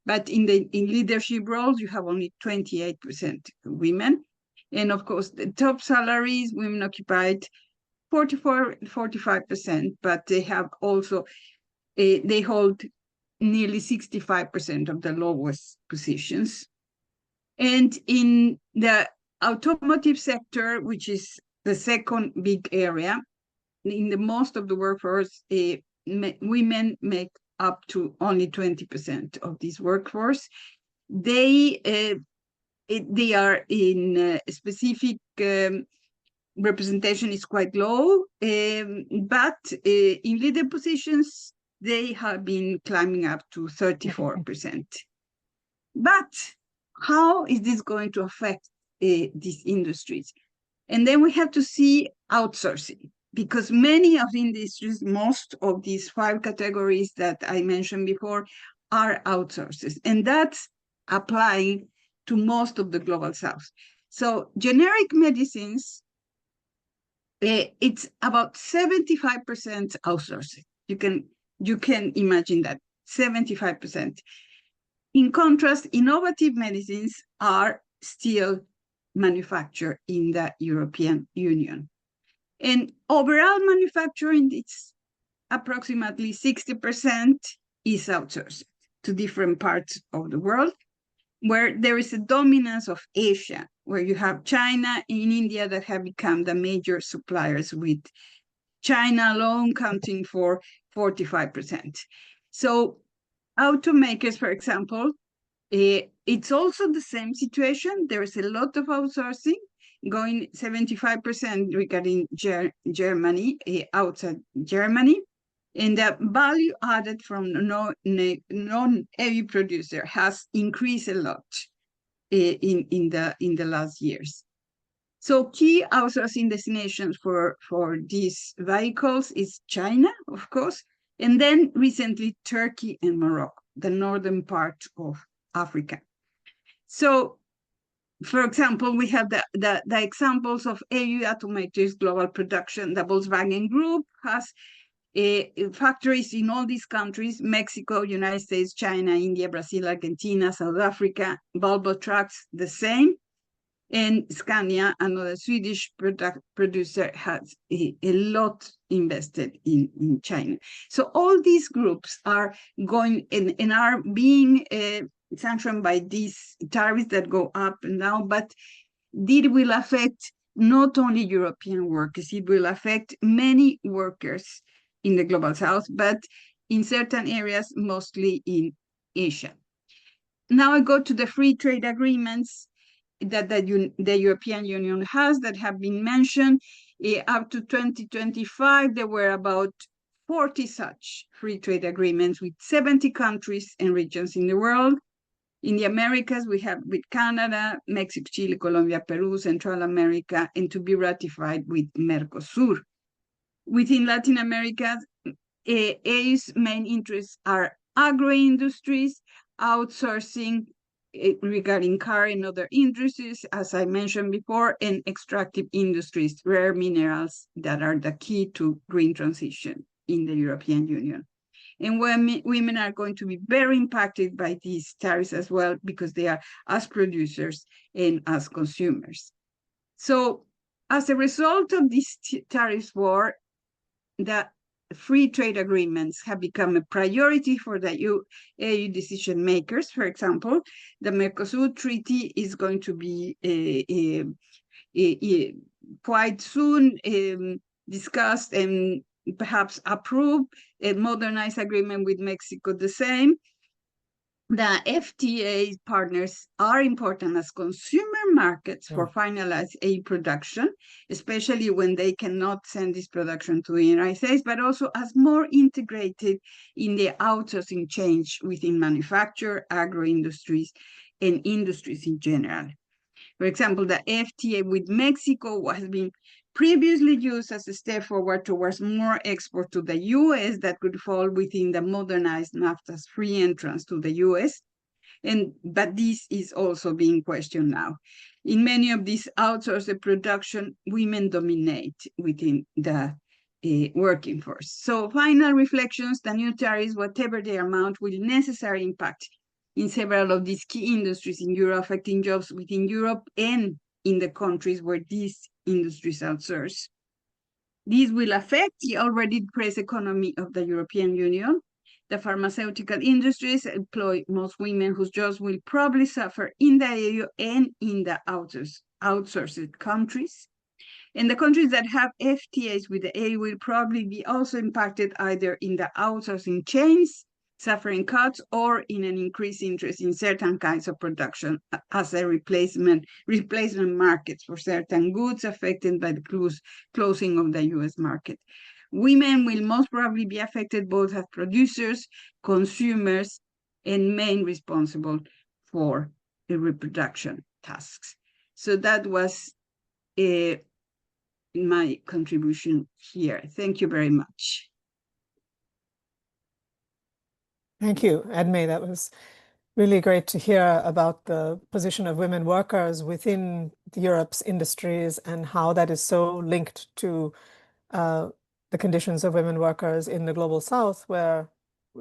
But in leadership roles, you have only 28% women. And of course, the top salaries, women occupied 45%, but they have also, they hold nearly 65% of the lowest positions. And in the automotive sector, which is the second big area, in the most of the workforce, women make up to only 20% of this workforce. They are in specific representation is quite low, but in leader positions, they have been climbing up to 34%. But how is this going to affect these industries? And then we have to see outsourcing, because many of the industries, most of these 5 categories that I mentioned before, are outsources. And that's applying to most of the global South. So generic medicines, it's about 75% outsourcing. You can imagine that, 75%. In contrast, innovative medicines are still manufactured in the European Union. And overall manufacturing, it's approximately 60% is outsourced to different parts of the world, where there is a dominance of Asia, where you have China and India that have become the major suppliers, with China alone counting for 45%. So automakers, for example, it's also the same situation. There is a lot of outsourcing, going 75% regarding Germany, outside Germany. And the value added from non-heavy producer has increased a lot in the last years. So key outsourcing destinations for these vehicles is China, of course, and then recently Turkey and Morocco, the northern part of Africa. So, for example, we have the examples of EU automakers' global production. The Volkswagen Group has factories in all these countries: Mexico, United States, China, India, Brazil, Argentina, South Africa. Volvo Trucks, the same. And Scania, another Swedish producer, has a lot invested in China. So all these groups are going and are being sanctioned by these tariffs that go up and down, but it will affect not only European workers, it will affect many workers in the global South, but in certain areas, mostly in Asia. Now I go to the free trade agreements that the European Union has that have been mentioned. Up to 2025, there were about 40 such free trade agreements with 70 countries and regions in the world. In the Americas, we have with Canada, Mexico, Chile, Colombia, Peru, Central America, and to be ratified with Mercosur. Within Latin America, AU's main interests are agro-industries, outsourcing regarding car and other industries, as I mentioned before, and extractive industries, rare minerals that are the key to green transition in the European Union. And women are going to be very impacted by these tariffs as well, because they are as producers and as consumers. So as a result of this tariffs war, the free trade agreements have become a priority for the AU decision makers. For example, the Mercosur Treaty is going to be quite soon discussed and perhaps approved. A modernized agreement with Mexico, the same. The FTA partners are important as consumer markets for finalized aid production, especially when they cannot send this production to the United States, but also as more integrated in the outsourcing chain within manufacture, agro-industries, and industries in general. For example, the FTA with Mexico has been previously used as a step forward towards more export to the US that could fall within the modernized NAFTA's free entrance to the US. But this is also being questioned now. In many of these outsourced production, women dominate within the working force. So final reflections, the new tariffs, whatever their amount, will necessarily impact in several of these key industries in Europe, affecting jobs within Europe and in the countries where these industries outsource. This will affect the already depressed economy of the European Union. The pharmaceutical industries employ most women whose jobs will probably suffer in the EU and in the outsourced countries. And the countries that have FTAs with the EU will probably be also impacted either in the outsourcing chains, suffering cuts, or in an increased interest in certain kinds of production as a replacement markets for certain goods affected by the closing of the US market. Women will most probably be affected both as producers, consumers, and main responsible for the reproduction tasks. So that was my contribution here. Thank you very much. Thank you, Edme. That was really great to hear about the position of women workers within Europe's industries and how that is so linked to the conditions of women workers in the global south, where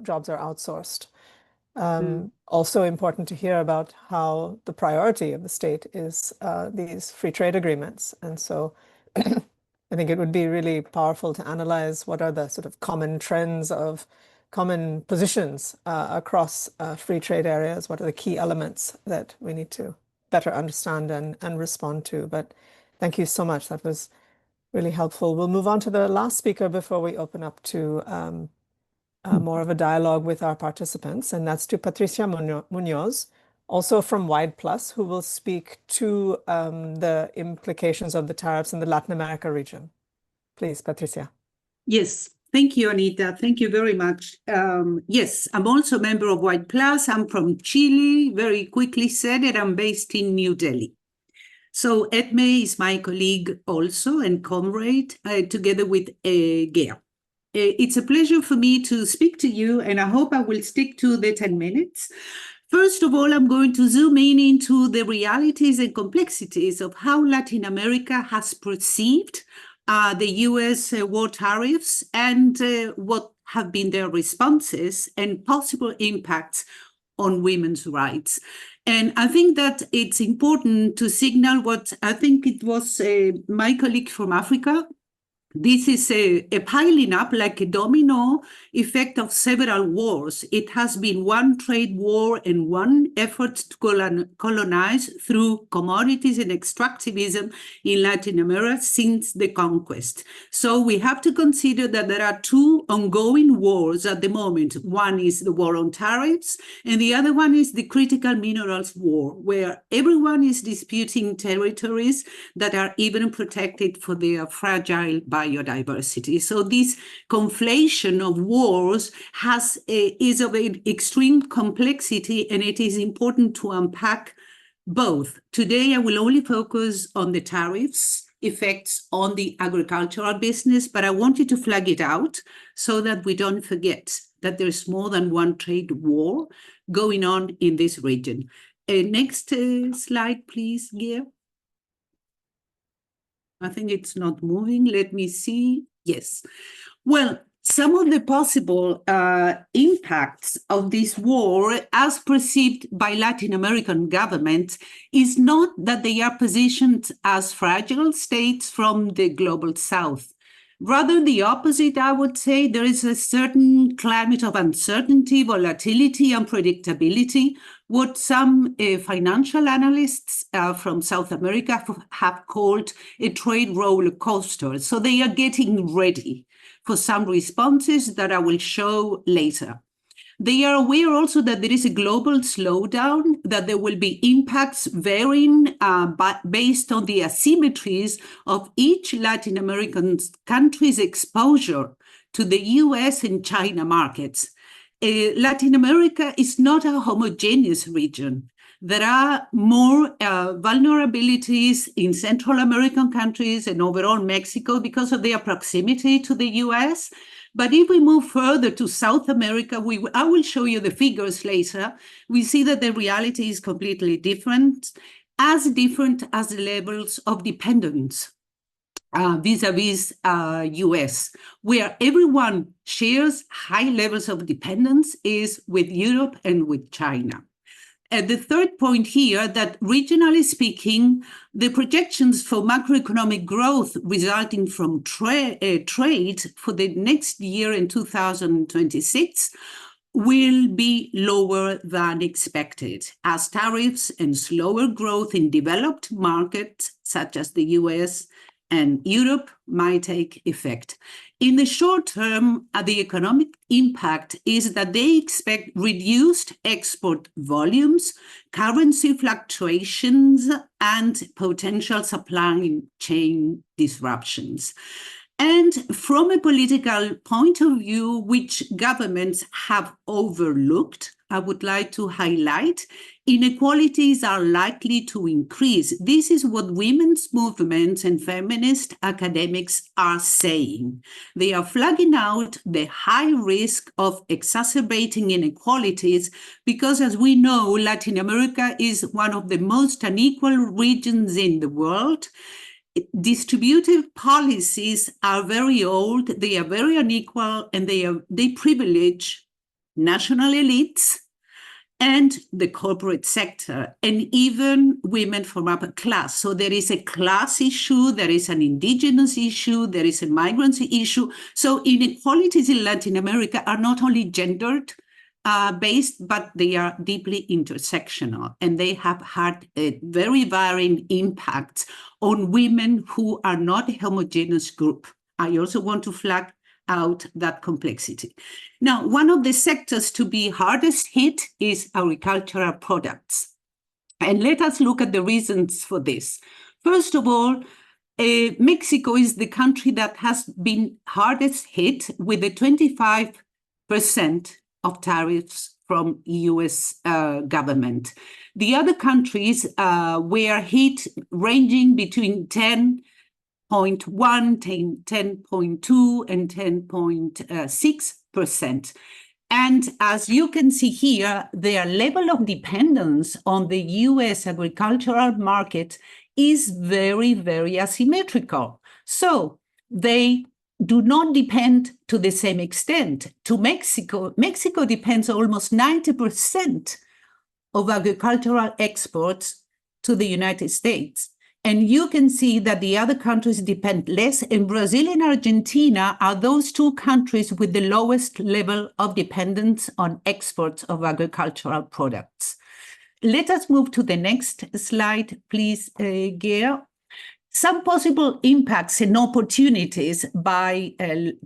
jobs are outsourced. Also important to hear about how the priority of the state is these free trade agreements. And so I think it would be really powerful to analyze what are the sort of common trends of common positions across free trade areas. What are the key elements that we need to better understand and respond to? But thank you so much. That was really helpful. We'll move on to the last speaker before we open up to more of a dialogue with our participants, and that's to Patricia Munoz, also from Wide Plus, who will speak to the implications of the tariffs in the Latin America region. Please, Patricia. Yes. Thank you, Anita. Thank you very much. Yes, I'm also a member of Wide Plus. I'm from Chile, very quickly said, and I'm based in New Delhi. So Edme is my colleague also and comrade, together with Gail. It's a pleasure for me to speak to you, and I hope I will stick to the 10 minutes. First of all, I'm going to zoom in into the realities and complexities of how Latin America has perceived the US war tariffs and what have been their responses and possible impacts on women's rights. And I think that it's important to signal what I think it was my colleague from Africa This is a piling up like a domino effect of several wars. It has been one trade war and one effort to colonize through commodities and extractivism in Latin America since the conquest. So we have to consider that there are two ongoing wars at the moment. One is the war on tariffs, and the other one is the critical minerals war, where everyone is disputing territories that are even protected for their fragile biodiversity. So this conflation of wars is of an extreme complexity, and it is important to unpack both. Today, I will only focus on the tariffs effects on the agricultural business, but I wanted to flag it out so that we don't forget that there's more than one trade war going on in this region. Next slide, please, Gia. I think it's not moving. Let me see. Yes. Well, some of the possible impacts of this war, as perceived by Latin American governments, is not that they are positioned as fragile states from the global south. Rather, the opposite, I would say. There is a certain climate of uncertainty, volatility, and predictability, what some financial analysts from South America have called a trade roller coaster. So they are getting ready for some responses that I will show later. They are aware also that there is a global slowdown, that there will be impacts varying based on the asymmetries of each Latin American country's exposure to the US and China markets. Latin America is not a homogeneous region. There are more vulnerabilities in Central American countries and overall Mexico because of their proximity to the US. But if we move further to South America, I will show you the figures later. We see that the reality is completely different as the levels of dependence vis-a-vis US, where everyone shares high levels of dependence is with Europe and with China. The third point here, that regionally speaking, the projections for macroeconomic growth resulting from trade for the next year in 2026 will be lower than expected, as tariffs and slower growth in developed markets such as the US and Europe might take effect. In the short term, the economic impact is that they expect reduced export volumes, currency fluctuations, and potential supply chain disruptions. And from a political point of view, which governments have overlooked, I would like to highlight, inequalities are likely to increase. This is what women's movements and feminist academics are saying. They are flagging out the high risk of exacerbating inequalities because, as we know, Latin America is one of the most unequal regions in the world. Distributive policies are very old, they are very unequal, and they privilege national elites and the corporate sector, and even women from upper class. So there is a class issue, there is an indigenous issue, there is a migrancy issue. So inequalities in Latin America are not only gendered based, but they are deeply intersectional, and they have had a very varying impact on women who are not a homogeneous group. I also want to flag out that complexity. Now, one of the sectors to be hardest hit is agricultural products. And let us look at the reasons for this. First of all, Mexico is the country that has been hardest hit with the 25% of tariffs from US government. The other countries were hit ranging between 10.1, 10.2, and 10.6%. And as you can see here, their level of dependence on the US agricultural market is very, very asymmetrical. So they do not depend to the same extent to Mexico. Mexico depends almost 90% of agricultural exports to the United States. And you can see that the other countries depend less, and Brazil and Argentina are those two countries with the lowest level of dependence on exports of agricultural products. Let us move to the next slide, please, Geir. Some possible impacts and opportunities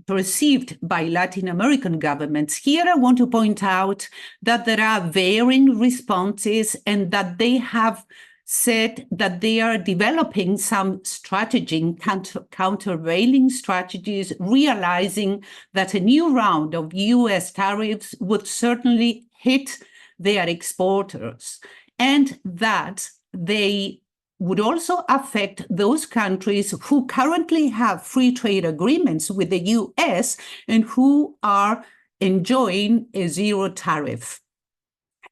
perceived by Latin American governments. Here I want to point out that there are varying responses and that they have said that they are developing some strategy, countervailing strategies, realizing that a new round of US tariffs would certainly hit their exporters, and that they would also affect those countries who currently have free trade agreements with the US and who are enjoying a zero tariff.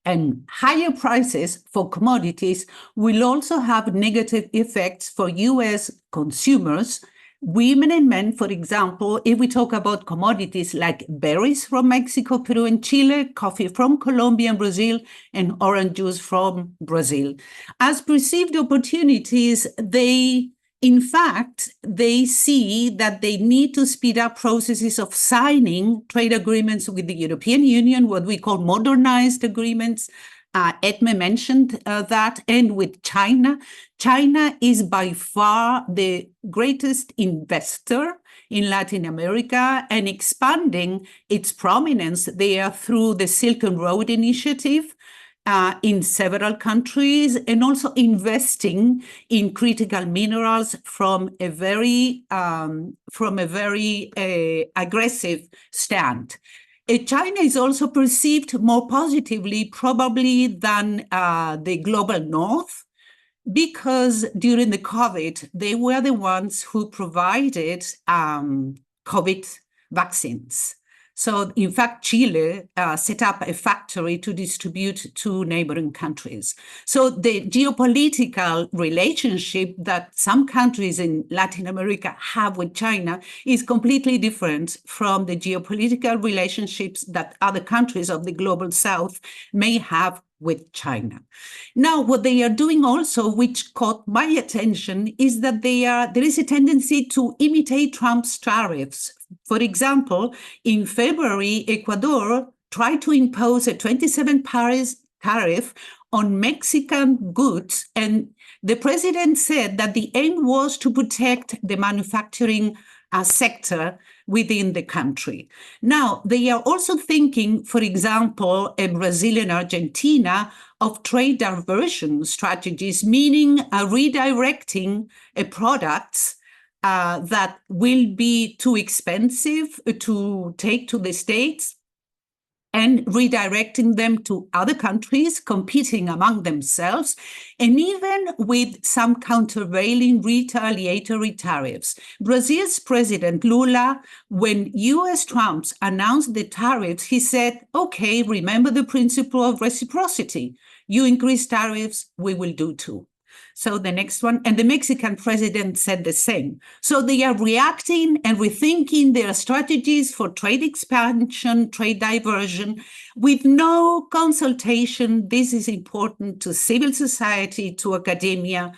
And higher prices for commodities will also have negative effects for US consumers, women and men. For example, if we talk about commodities like berries from Mexico, Peru, and Chile, coffee from Colombia and Brazil, and orange juice from Brazil. As perceived opportunities, in fact, they see that they need to speed up processes of signing trade agreements with the European Union, what we call modernized agreements. Edme mentioned that, and with China. China is by far the greatest investor in Latin America and expanding its prominence there through the Silk Road Initiative in several countries, and also investing in critical minerals from a very aggressive stand. China is also perceived more positively, probably, than the global north, because during the COVID, they were the ones who provided COVID vaccines. So, in fact, Chile set up a factory to distribute to neighboring countries. So the geopolitical relationship that some countries in Latin America have with China is completely different from the geopolitical relationships that other countries of the global south may have with China. Now, what they are doing also, which caught my attention, is that there is a tendency to imitate Trump's tariffs. For example, in February, Ecuador tried to impose a 27% tariff on Mexican goods, and the president said that the aim was to protect the manufacturing sector within the country. Now, they are also thinking, for example, in Brazil and Argentina, of trade diversion strategies, meaning redirecting products that will be too expensive to take to the States and redirecting them to other countries, competing among themselves, and even with some countervailing retaliatory tariffs. Brazil's President Lula, when US Trump announced the tariffs, he said, okay, remember the principle of reciprocity. You increase tariffs, we will do too. So the next one, and the Mexican president said the same. So they are reacting and rethinking their strategies for trade expansion, trade diversion, with no consultation. This is important to civil society, to academia,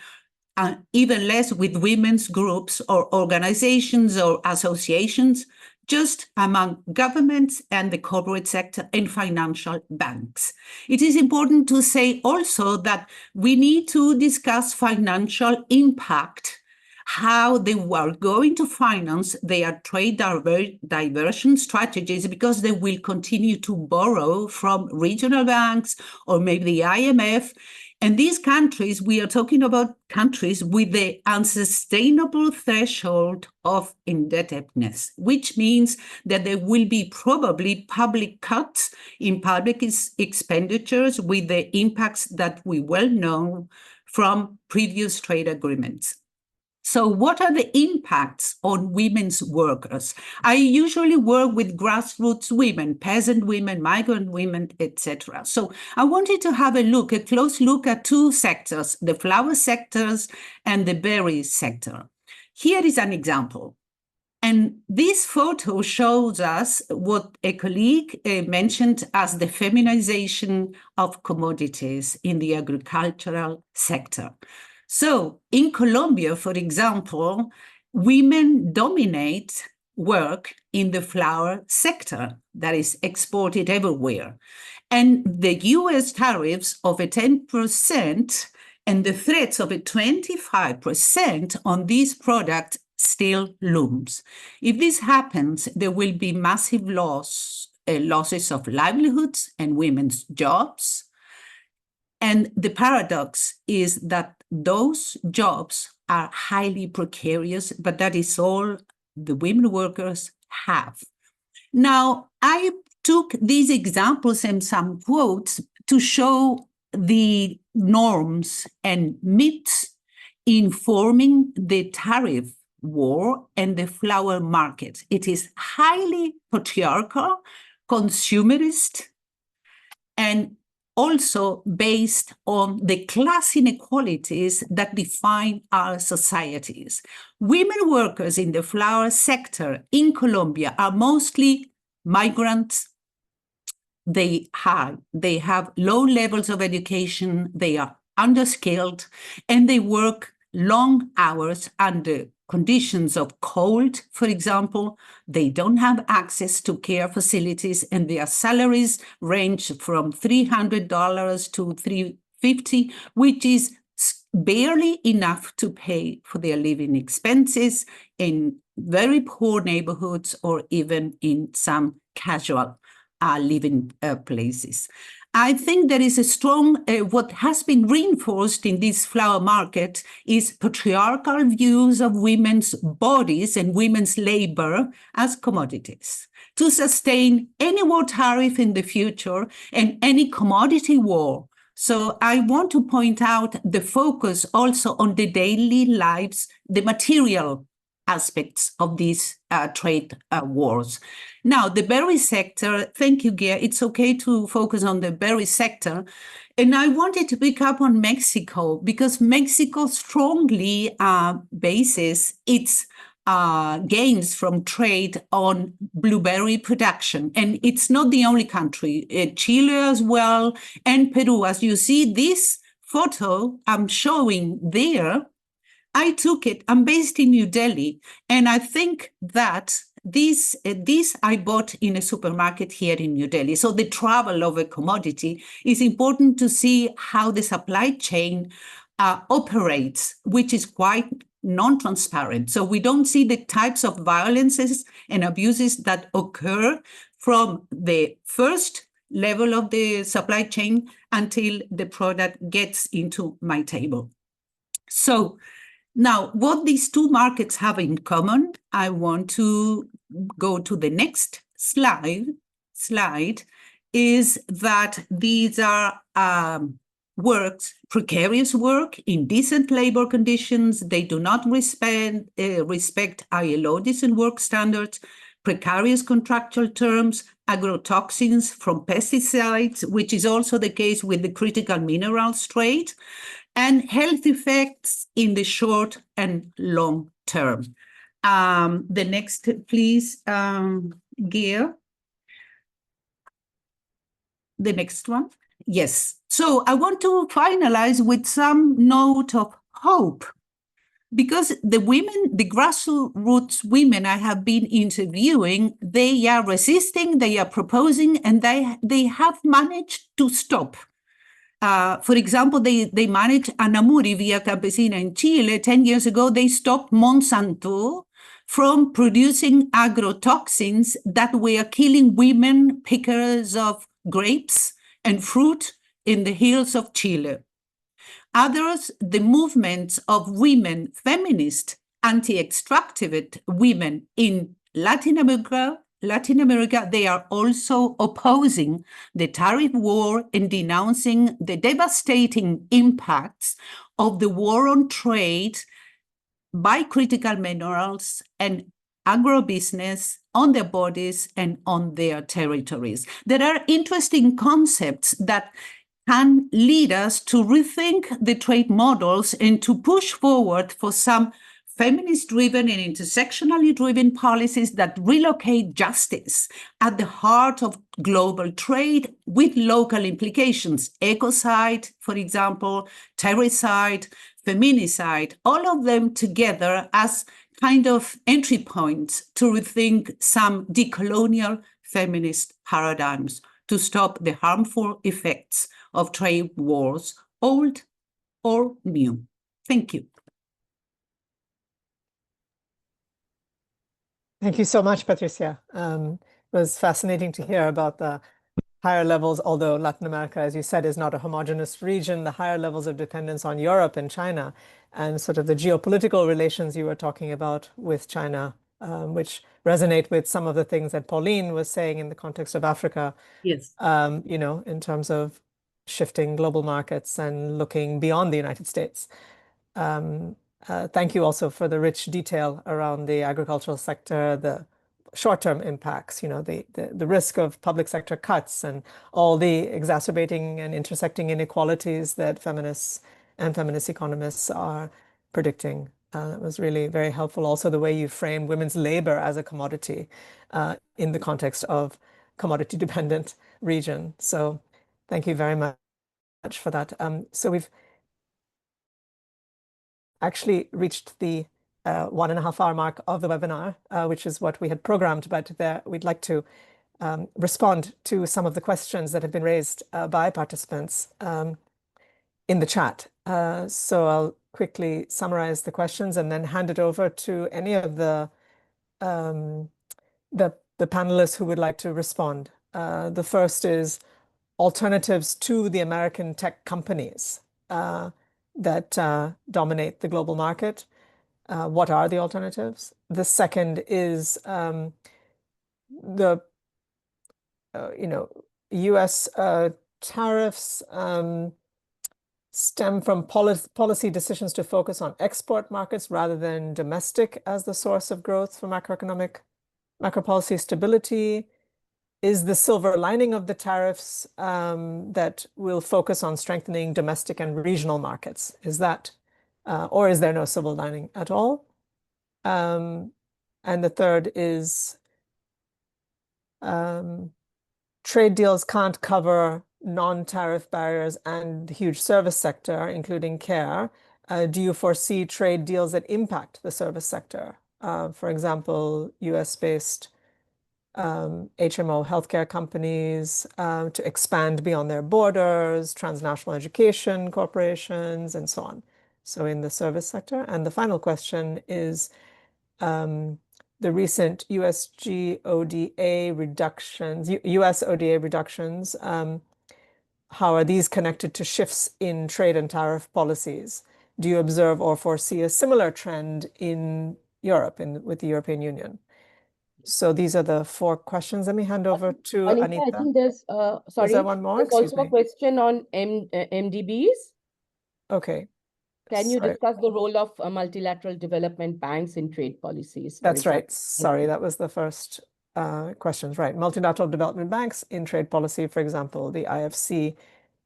even less with women's groups or organizations or associations, just among governments and the corporate sector and financial banks. It is important to say also that we need to discuss financial impact, how they were going to finance their trade diversion strategies, because they will continue to borrow from regional banks or maybe the IMF. And these countries, we are talking about countries with the unsustainable threshold of indebtedness, which means that there will be probably public cuts in public expenditures with the impacts that we well know from previous trade agreements. So what are the impacts on women's workers? I usually work with grassroots women, peasant women, migrant women, etc. So I wanted to have a close look at two sectors, the flower sectors and the berry sector. Here is an example. And this photo shows us what a colleague mentioned as the feminization of commodities in the agricultural sector. So in Colombia, for example, women dominate work in the flower sector that is exported everywhere. And the US tariffs of a 10% and the threats of a 25% on these products still looms. If this happens, there will be massive losses of livelihoods and women's jobs. And the paradox is that those jobs are highly precarious, but that is all the women workers have. Now, I took these examples and some quotes to show the norms and myths informing the tariff war and the flower market. It is highly patriarchal, consumerist, and also based on the class inequalities that define our societies. Women workers in the flower sector in Colombia are mostly migrants. They have low levels of education, they are underskilled, and they work long hours under conditions of cold, for example. They don't have access to care facilities, and their salaries range from $300 to $350, which is barely enough to pay for their living expenses in very poor neighborhoods or even in some casual living places. I think there is a strong, what has been reinforced in this flower market is patriarchal views of women's bodies and women's labor as commodities. To sustain any war tariff in the future and any commodity war. So I want to point out the focus also on the daily lives, the material aspects of these trade wars. Now, the berry sector, thank you, Gia. It's okay to focus on the berry sector. And I wanted to pick up on Mexico because Mexico strongly bases its gains from trade on blueberry production. And it's not the only country, Chile as well, and Peru. As you see, this photo I'm showing there, I took it, I'm based in New Delhi, and I think that this I bought in a supermarket here in New Delhi. So the travel of a commodity is important to see how the supply chain operates, which is quite non-transparent. So we don't see the types of violences and abuses that occur from the first level of the supply chain until the product gets into my table. So now, what these two markets have in common, I want to go to the next slide, is that these are precarious work, indecent labor conditions. They do not respect ILO decent work standards, precarious contractual terms, agrotoxins from pesticides, which is also the case with the critical minerals trade, and health effects in the short and long term. The next, please, Gia. The next one. Yes. So I want to finalize with some note of hope, because the women, the grassroots women I have been interviewing, they are resisting, they are proposing, and they have managed to stop. For example, they managed Anamuri Via Campesina in Chile. 10 years ago, they stopped Monsanto from producing agrotoxins that were killing women pickers of grapes and fruit in the hills of Chile. Others, the movements of women, feminist, anti-extractivist women in Latin America, they are also opposing the tariff war and denouncing the devastating impacts of the war on trade by critical minerals and agrobusiness on their bodies and on their territories. There are interesting concepts that can lead us to rethink the trade models and to push forward for some feminist-driven and intersectionally driven policies that relocate justice at the heart of global trade with local implications. Ecocide, for example, terricide, feminicide, all of them together as kind of entry points to rethink some decolonial feminist paradigms to stop the harmful effects of trade wars, old or new. Thank you. Thank you so much, Patricia. It was fascinating to hear about the higher levels, although Latin America, as you said, is not a homogeneous region, the higher levels of dependence on Europe and China, and sort of the geopolitical relations you were talking about with China, which resonate with some of the things that Pauline was saying in the context of Africa. Yes. You know, in terms of shifting global markets and looking beyond the United States. Thank you also for the rich detail around the agricultural sector, the short-term impacts, you know, the risk of public sector cuts and all the exacerbating and intersecting inequalities that feminists and feminist economists are predicting. It was really very helpful. Also, the way you frame women's labor as a commodity in the context of commodity-dependent region. So thank you very much for that. So we've actually reached the 1.5-hour mark of the webinar, which is what we had programmed, but we'd like to respond to some of the questions that have been raised by participants in the chat. So I'll quickly summarize the questions and then hand it over to any of the panelists who would like to respond. The first is alternatives to the American tech companies that dominate the global market. What are the alternatives? The second is the U.S. Tariffs stem from policy decisions to focus on export markets rather than domestic as the source of growth for macro policy stability. Is the silver lining of the tariffs that will focus on strengthening domestic and regional markets? Is that, or is there no silver lining at all? And the third is trade deals can't cover non-tariff barriers and the huge service sector, including care. Do you foresee trade deals that impact the service sector? For example, US-based HMO healthcare companies to expand beyond their borders, transnational education corporations, and so on. So in the service sector. And the final question is the recent US ODA reductions, how are these connected to shifts in trade and tariff policies? Do you observe or foresee a similar trend in Europe, with the European Union? So these are the 4 questions. Let me hand over to Anita. I think there's, sorry, is there one more? there's also a question on MDBs. Okay. Can you discuss the role of multilateral development banks in trade policies? That's right. Sorry, that was the first question. Right. Multilateral development banks in trade policy, for example, the IFC,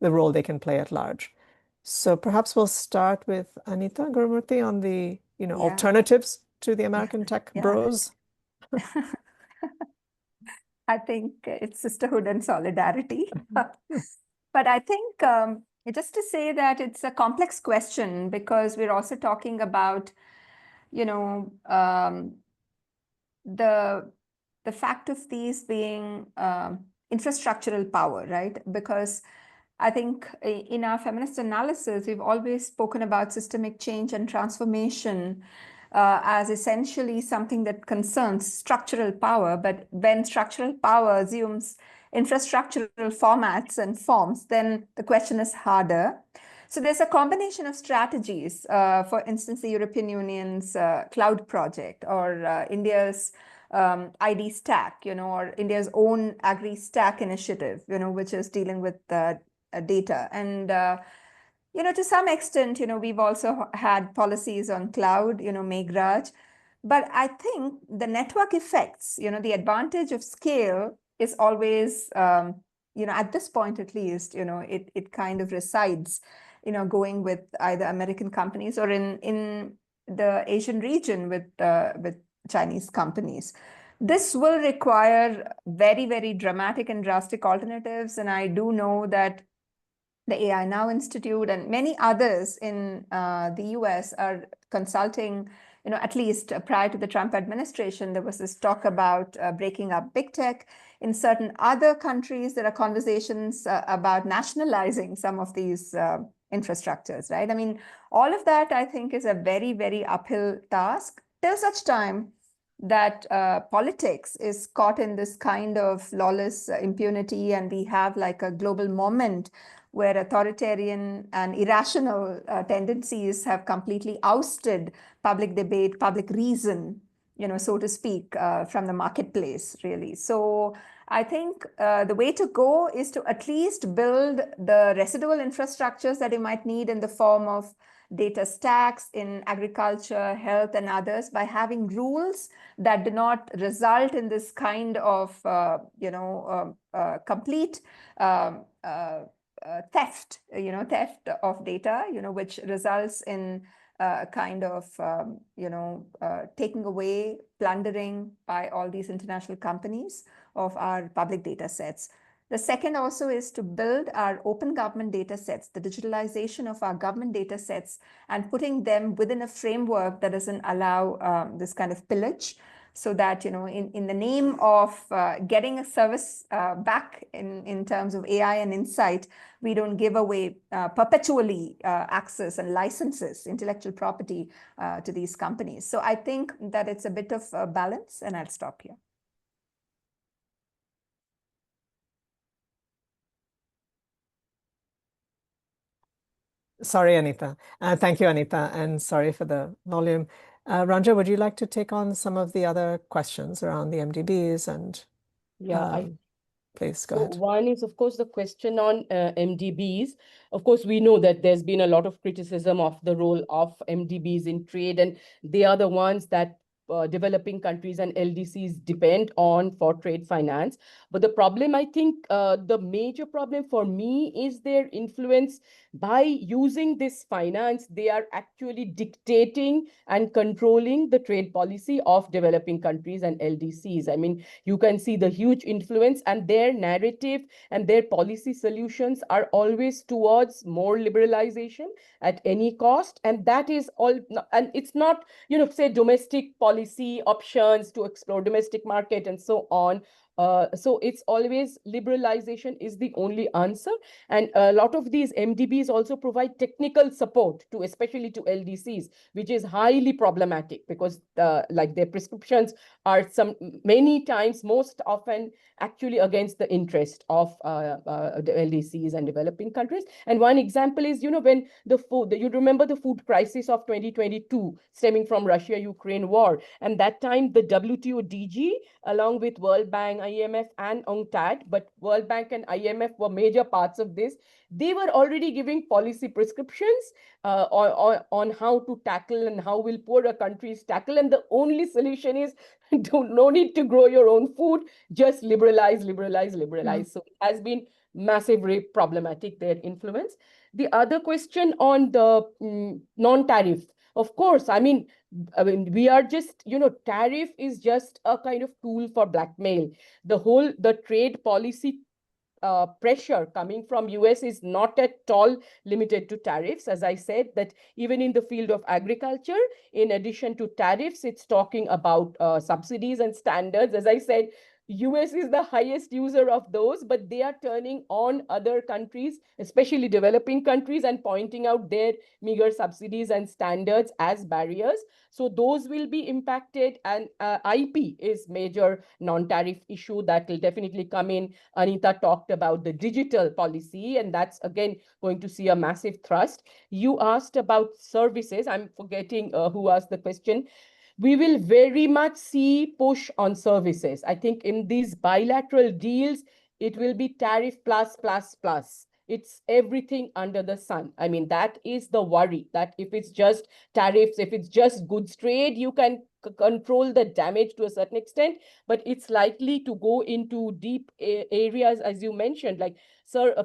the role they can play at large. So perhaps we'll start with Anita Gurumurthy on the alternatives to the American tech bros. I think it's sisterhood and solidarity. But I think just to say that it's a complex question because we're also talking about, the fact of these being infrastructural power, right? Because I think in our feminist analysis, we've always spoken about systemic change and transformation as essentially something that concerns structural power. But when structural power assumes infrastructural formats and forms, then the question is harder. So there's a combination of strategies, for instance, the European Union's cloud project or India's ID stack, or India's own agri stack initiative, which is dealing with data. And to some extent, we've also had policies on cloud, Meghraj. But I think the network effects, the advantage of scale is always, at this point at least, it kind of resides, going with either American companies or in the Asian region with Chinese companies. This will require very, very dramatic and drastic alternatives. And I do know that the AI Now Institute and many others in the US are consulting, at least prior to the Trump administration, there was this talk about breaking up big tech. In certain other countries, there are conversations about nationalizing some of these infrastructures, right? I mean, all of that, I think, is a very, very uphill task till such time that politics is caught in this kind of lawless impunity, and we have like a global moment where authoritarian and irrational tendencies have completely ousted public debate, public reason, so to speak, from the marketplace, really. So I think the way to go is to at least build the residual infrastructures that you might need in the form of data stacks in agriculture, health, and others by having rules that do not result in this kind of, complete theft, theft of data, which results in kind of, taking away, plundering by all these international companies of our public data sets. The second also is to build our open government data sets, the digitalization of our government data sets, and putting them within a framework that doesn't allow this kind of pillage, so that, in the name of getting a service back in terms of AI and insight, we don't give away perpetually access and licenses, intellectual property to these companies. So I think that it's a bit of a balance, and I'll stop here. Sorry, Anita. Thank you, Anita, and sorry for the volume. Ranja, would you like to take on some of the other questions around the MDBs and please go ahead. One is, of course, the question on MDBs. Of course, we know that there's been a lot of criticism of the role of MDBs in trade, and they are the ones that developing countries and LDCs depend on for trade finance. But the problem, I think, the major problem for me is their influence. By using this finance, they are actually dictating and controlling the trade policy of developing countries and LDCs. I mean, you can see the huge influence, and their narrative and their policy solutions are always towards more liberalization at any cost. And that is all, and it's not, say domestic policy options to explore domestic market and so on. So it's always liberalization is the only answer. And a lot of these MDBs also provide technical support to, especially to LDCs, which is highly problematic because like their prescriptions are many times, most often actually against the interest of the LDCs and developing countries. And one example is, when you remember the food crisis of 2022 stemming from Russia-Ukraine war. And that time the WTO DG, along with World Bank, IMF, and UNCTAD, but World Bank and IMF were major parts of this. They were already giving policy prescriptions on how to tackle and how will poorer countries tackle. And the only solution is no need to grow your own food, just liberalize. So it has been massively problematic, their influence. The other question on the non-tariff, of course, I mean, we are just, tariff is just a kind of tool for blackmail. The trade policy pressure coming from US is not at all limited to tariffs. As I said, that even in the field of agriculture, in addition to tariffs, it's talking about subsidies and standards. As I said, US is the highest user of those, but they are turning on other countries, especially developing countries, and pointing out their meager subsidies and standards as barriers. So those will be impacted, and IP is major non-tariff issue that will definitely come in. Anita talked about the digital policy, and that's again going to see a massive thrust. You asked about services. I'm forgetting who asked the question. We will very much see push on services. I think in these bilateral deals, it will be tariff plus. It's everything under the sun. I mean, that is the worry, that if it's just tariffs, if it's just goods trade, you can control the damage to a certain extent, but it's likely to go into deep areas, as you mentioned, like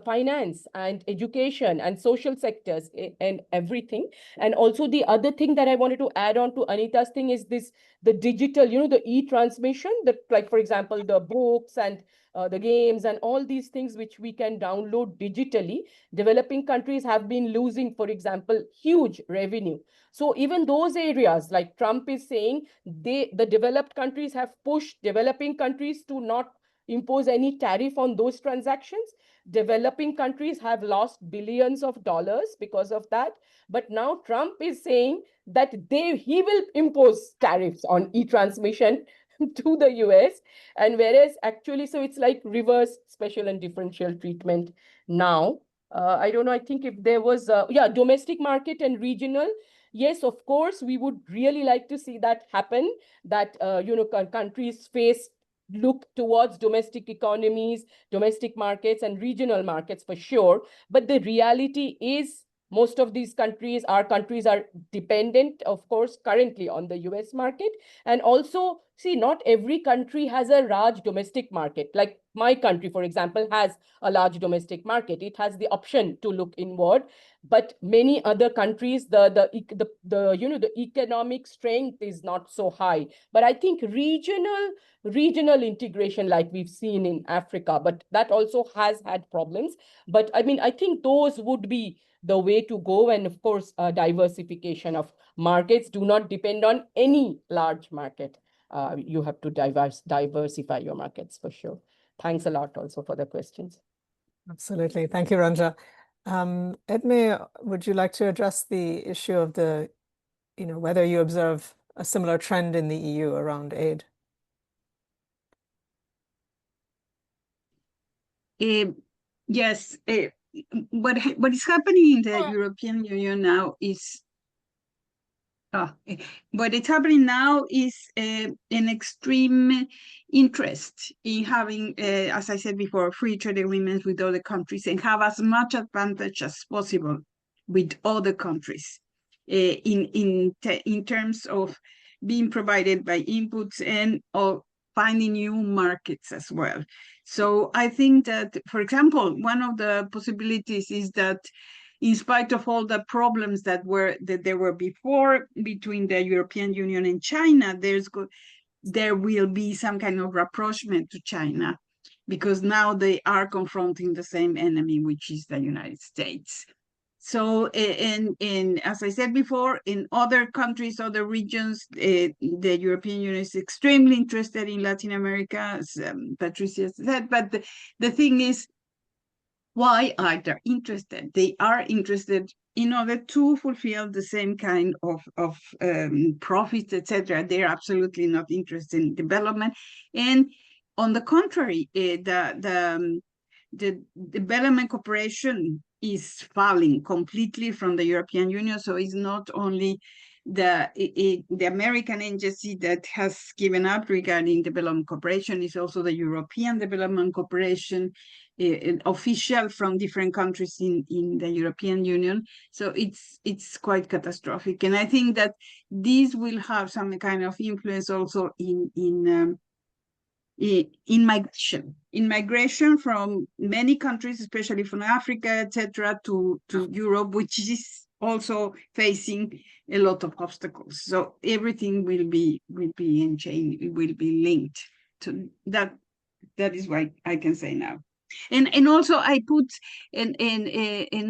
finance and education and social sectors and everything. And also the other thing that I wanted to add on to Anita's thing is the digital, the e-transmission, like, for example, the books and the games and all these things which we can download digitally. Developing countries have been losing, for example, huge revenue. So even those areas, like Trump is saying, the developed countries have pushed developing countries to not impose any tariff on those transactions. Developing countries have lost billions of dollars because of that. But now Trump is saying that he will impose tariffs on e-transmission to the US. And whereas actually, so it's like reverse special and differential treatment now. I don't know, I think if there was, domestic market and regional, yes, of course, we would really like to see that happen, that, countries look towards domestic economies, domestic markets, and regional markets for sure. But the reality is most of these countries, our countries, are dependent, of course, currently on the US market. And also, see, not every country has a large domestic market. Like my country, for example, has a large domestic market. It has the option to look inward. But many other countries, the economic strength is not so high. But I think regional integration, like we've seen in Africa, but that also has had problems. But I mean, I think those would be the way to go. And of course, diversification of markets. Do not depend on any large market. You have to diversify your markets for sure. Thanks a lot also for the questions. Absolutely. Thank you, Ranja. Edme, would you like to address the issue of whether you observe a similar trend in the EU around aid? Yes. What is happening in the European Union now is what is happening now is an extreme interest in having, as I said before, free trade agreements with other countries and have as much advantage as possible with other countries in terms of being provided by inputs and of finding new markets as well. So I think that, for example, one of the possibilities is that in spite of all the problems that there were before between the European Union and China, there will be some kind of rapprochement to China, because now they are confronting the same enemy, which is the United States. So, and as I said before, in other countries, other regions, the European Union is extremely interested in Latin America, as Patricia said. But the thing is, why are they interested? They are interested in order to fulfill the same kind of profits, etc. They're absolutely not interested in development. And on the contrary, the development cooperation is falling completely from the European Union. So it's not only the American agency that has given up regarding development cooperation, is also the European Development Cooperation official from different countries in the European Union. So it's quite catastrophic. And I think that this will have some kind of influence also in migration from many countries, especially from Africa, etc., to Europe, which is also facing a lot of obstacles. So everything will be in chain, it will be linked to that. That is what I can say now. And also I put and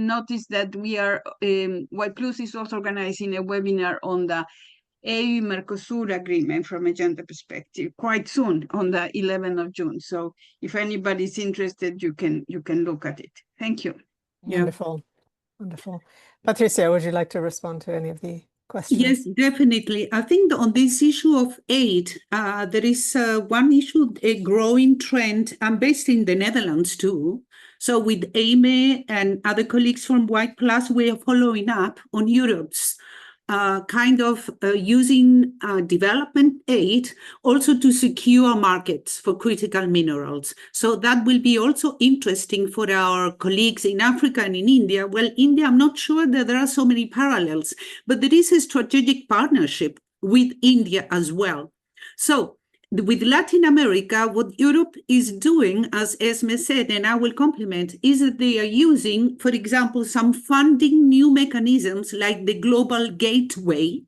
notice that we are Y Plus is also organizing a webinar on the EU-Mercosur agreement from a gender perspective quite soon, on the 11th of June. So if anybody's interested, you can look at it. Thank you. Wonderful. Wonderful. Patricia, would you like to respond to any of the questions? Yes, definitely. I think on this issue of aid, there is one issue, a growing trend. I'm based in the Netherlands too. So with Amy and other colleagues from White Plus, we are following up on Europe's using development aid also to secure markets for critical minerals. So that will be also interesting for our colleagues in Africa and in India. Well, India, I'm not sure that there are so many parallels, but there is a strategic partnership with India as well. So with Latin America, what Europe is doing, as Esme said, and I will complement, is that they are using, for example, some funding new mechanisms like the Global Gateway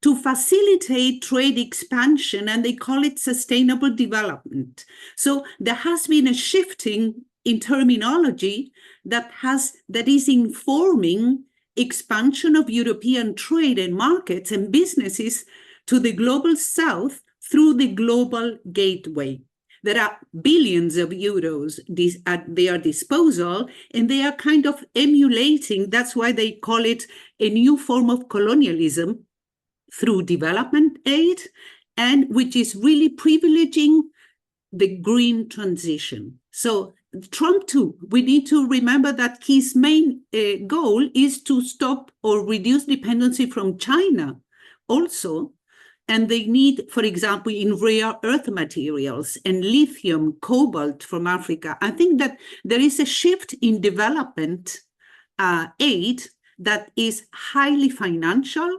to facilitate trade expansion, and they call it sustainable development. So there has been a shifting in terminology that is informing expansion of European trade and markets and businesses to the global south through the Global Gateway. There are billions of euros at their disposal, and they are kind of emulating, that's why they call it a new form of colonialism through development aid, and which is really privileging the green transition. So Trump too, we need to remember that his main goal is to stop or reduce dependency from China also. And they need, for example, in rare earth materials and lithium, cobalt from Africa. I think that there is a shift in development aid that is highly financial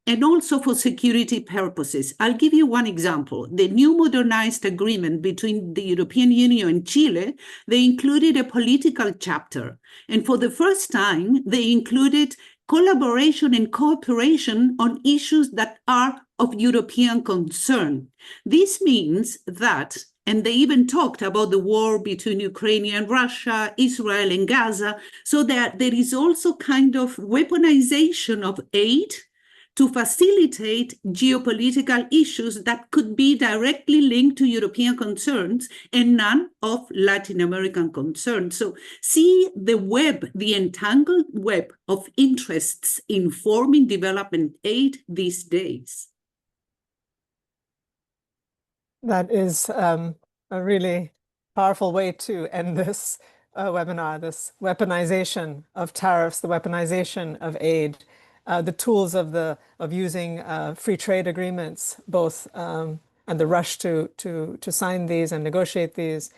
and also for security purposes. I'll give you one example. The new modernized agreement between the European Union and Chile, they included a political chapter. And for the first time, they included collaboration and cooperation on issues that are of European concern. This means that, and they even talked about the war between Ukraine and Russia, Israel and Gaza, so that there is also kind of weaponization of aid to facilitate geopolitical issues that could be directly linked to European concerns and none of Latin American concerns. So see the web, the entangled web of interests informing development aid these days. That is a really powerful way to end this webinar, this weaponization of tariffs, the weaponization of aid. The tools of using free trade agreements, both and the rush to sign these and negotiate these,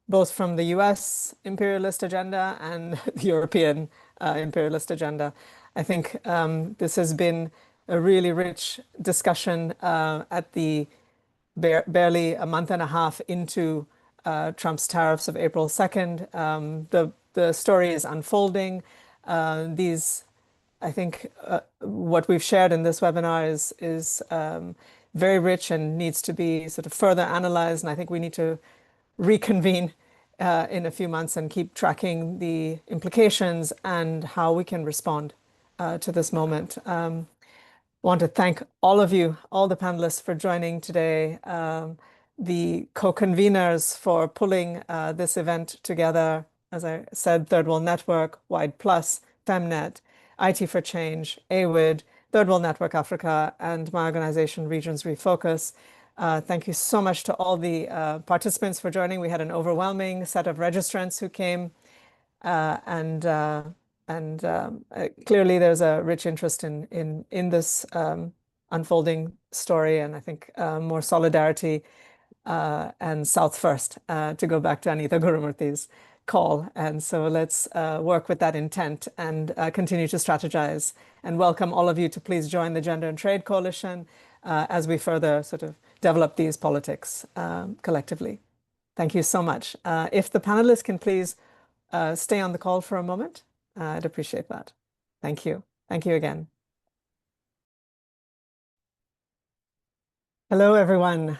both from the U.S. imperialist agenda and the European imperialist agenda. I think this has been a really rich discussion at the barely a month and a half into Trump's tariffs of April 2nd. The story is unfolding. I think what we've shared in this webinar is very rich and needs to be sort of further analyzed. And I think we need to reconvene in a few months and keep tracking the implications and how we can respond to this moment. Want to thank all of you, all the panelists for joining today, the co-conveners for pulling this event together. As I said, Third World Network, Wide Plus, FemNet, IT for Change, AWID, Third World Network Africa, and my organization, Regions Refocus. Thank you so much to all the participants for joining. We had an overwhelming set of registrants who came, and clearly there's a rich interest in this unfolding story, and I think more solidarity and South first, to go back to Anita Gurumurthy's call. And so let's work with that intent and continue to strategize, and welcome all of you to please join the Gender and Trade Coalition as we further sort of develop these politics collectively. Thank you so much. If the panelists can please stay on the call for a moment, I'd appreciate that. Thank you. Thank you again. Hello, everyone.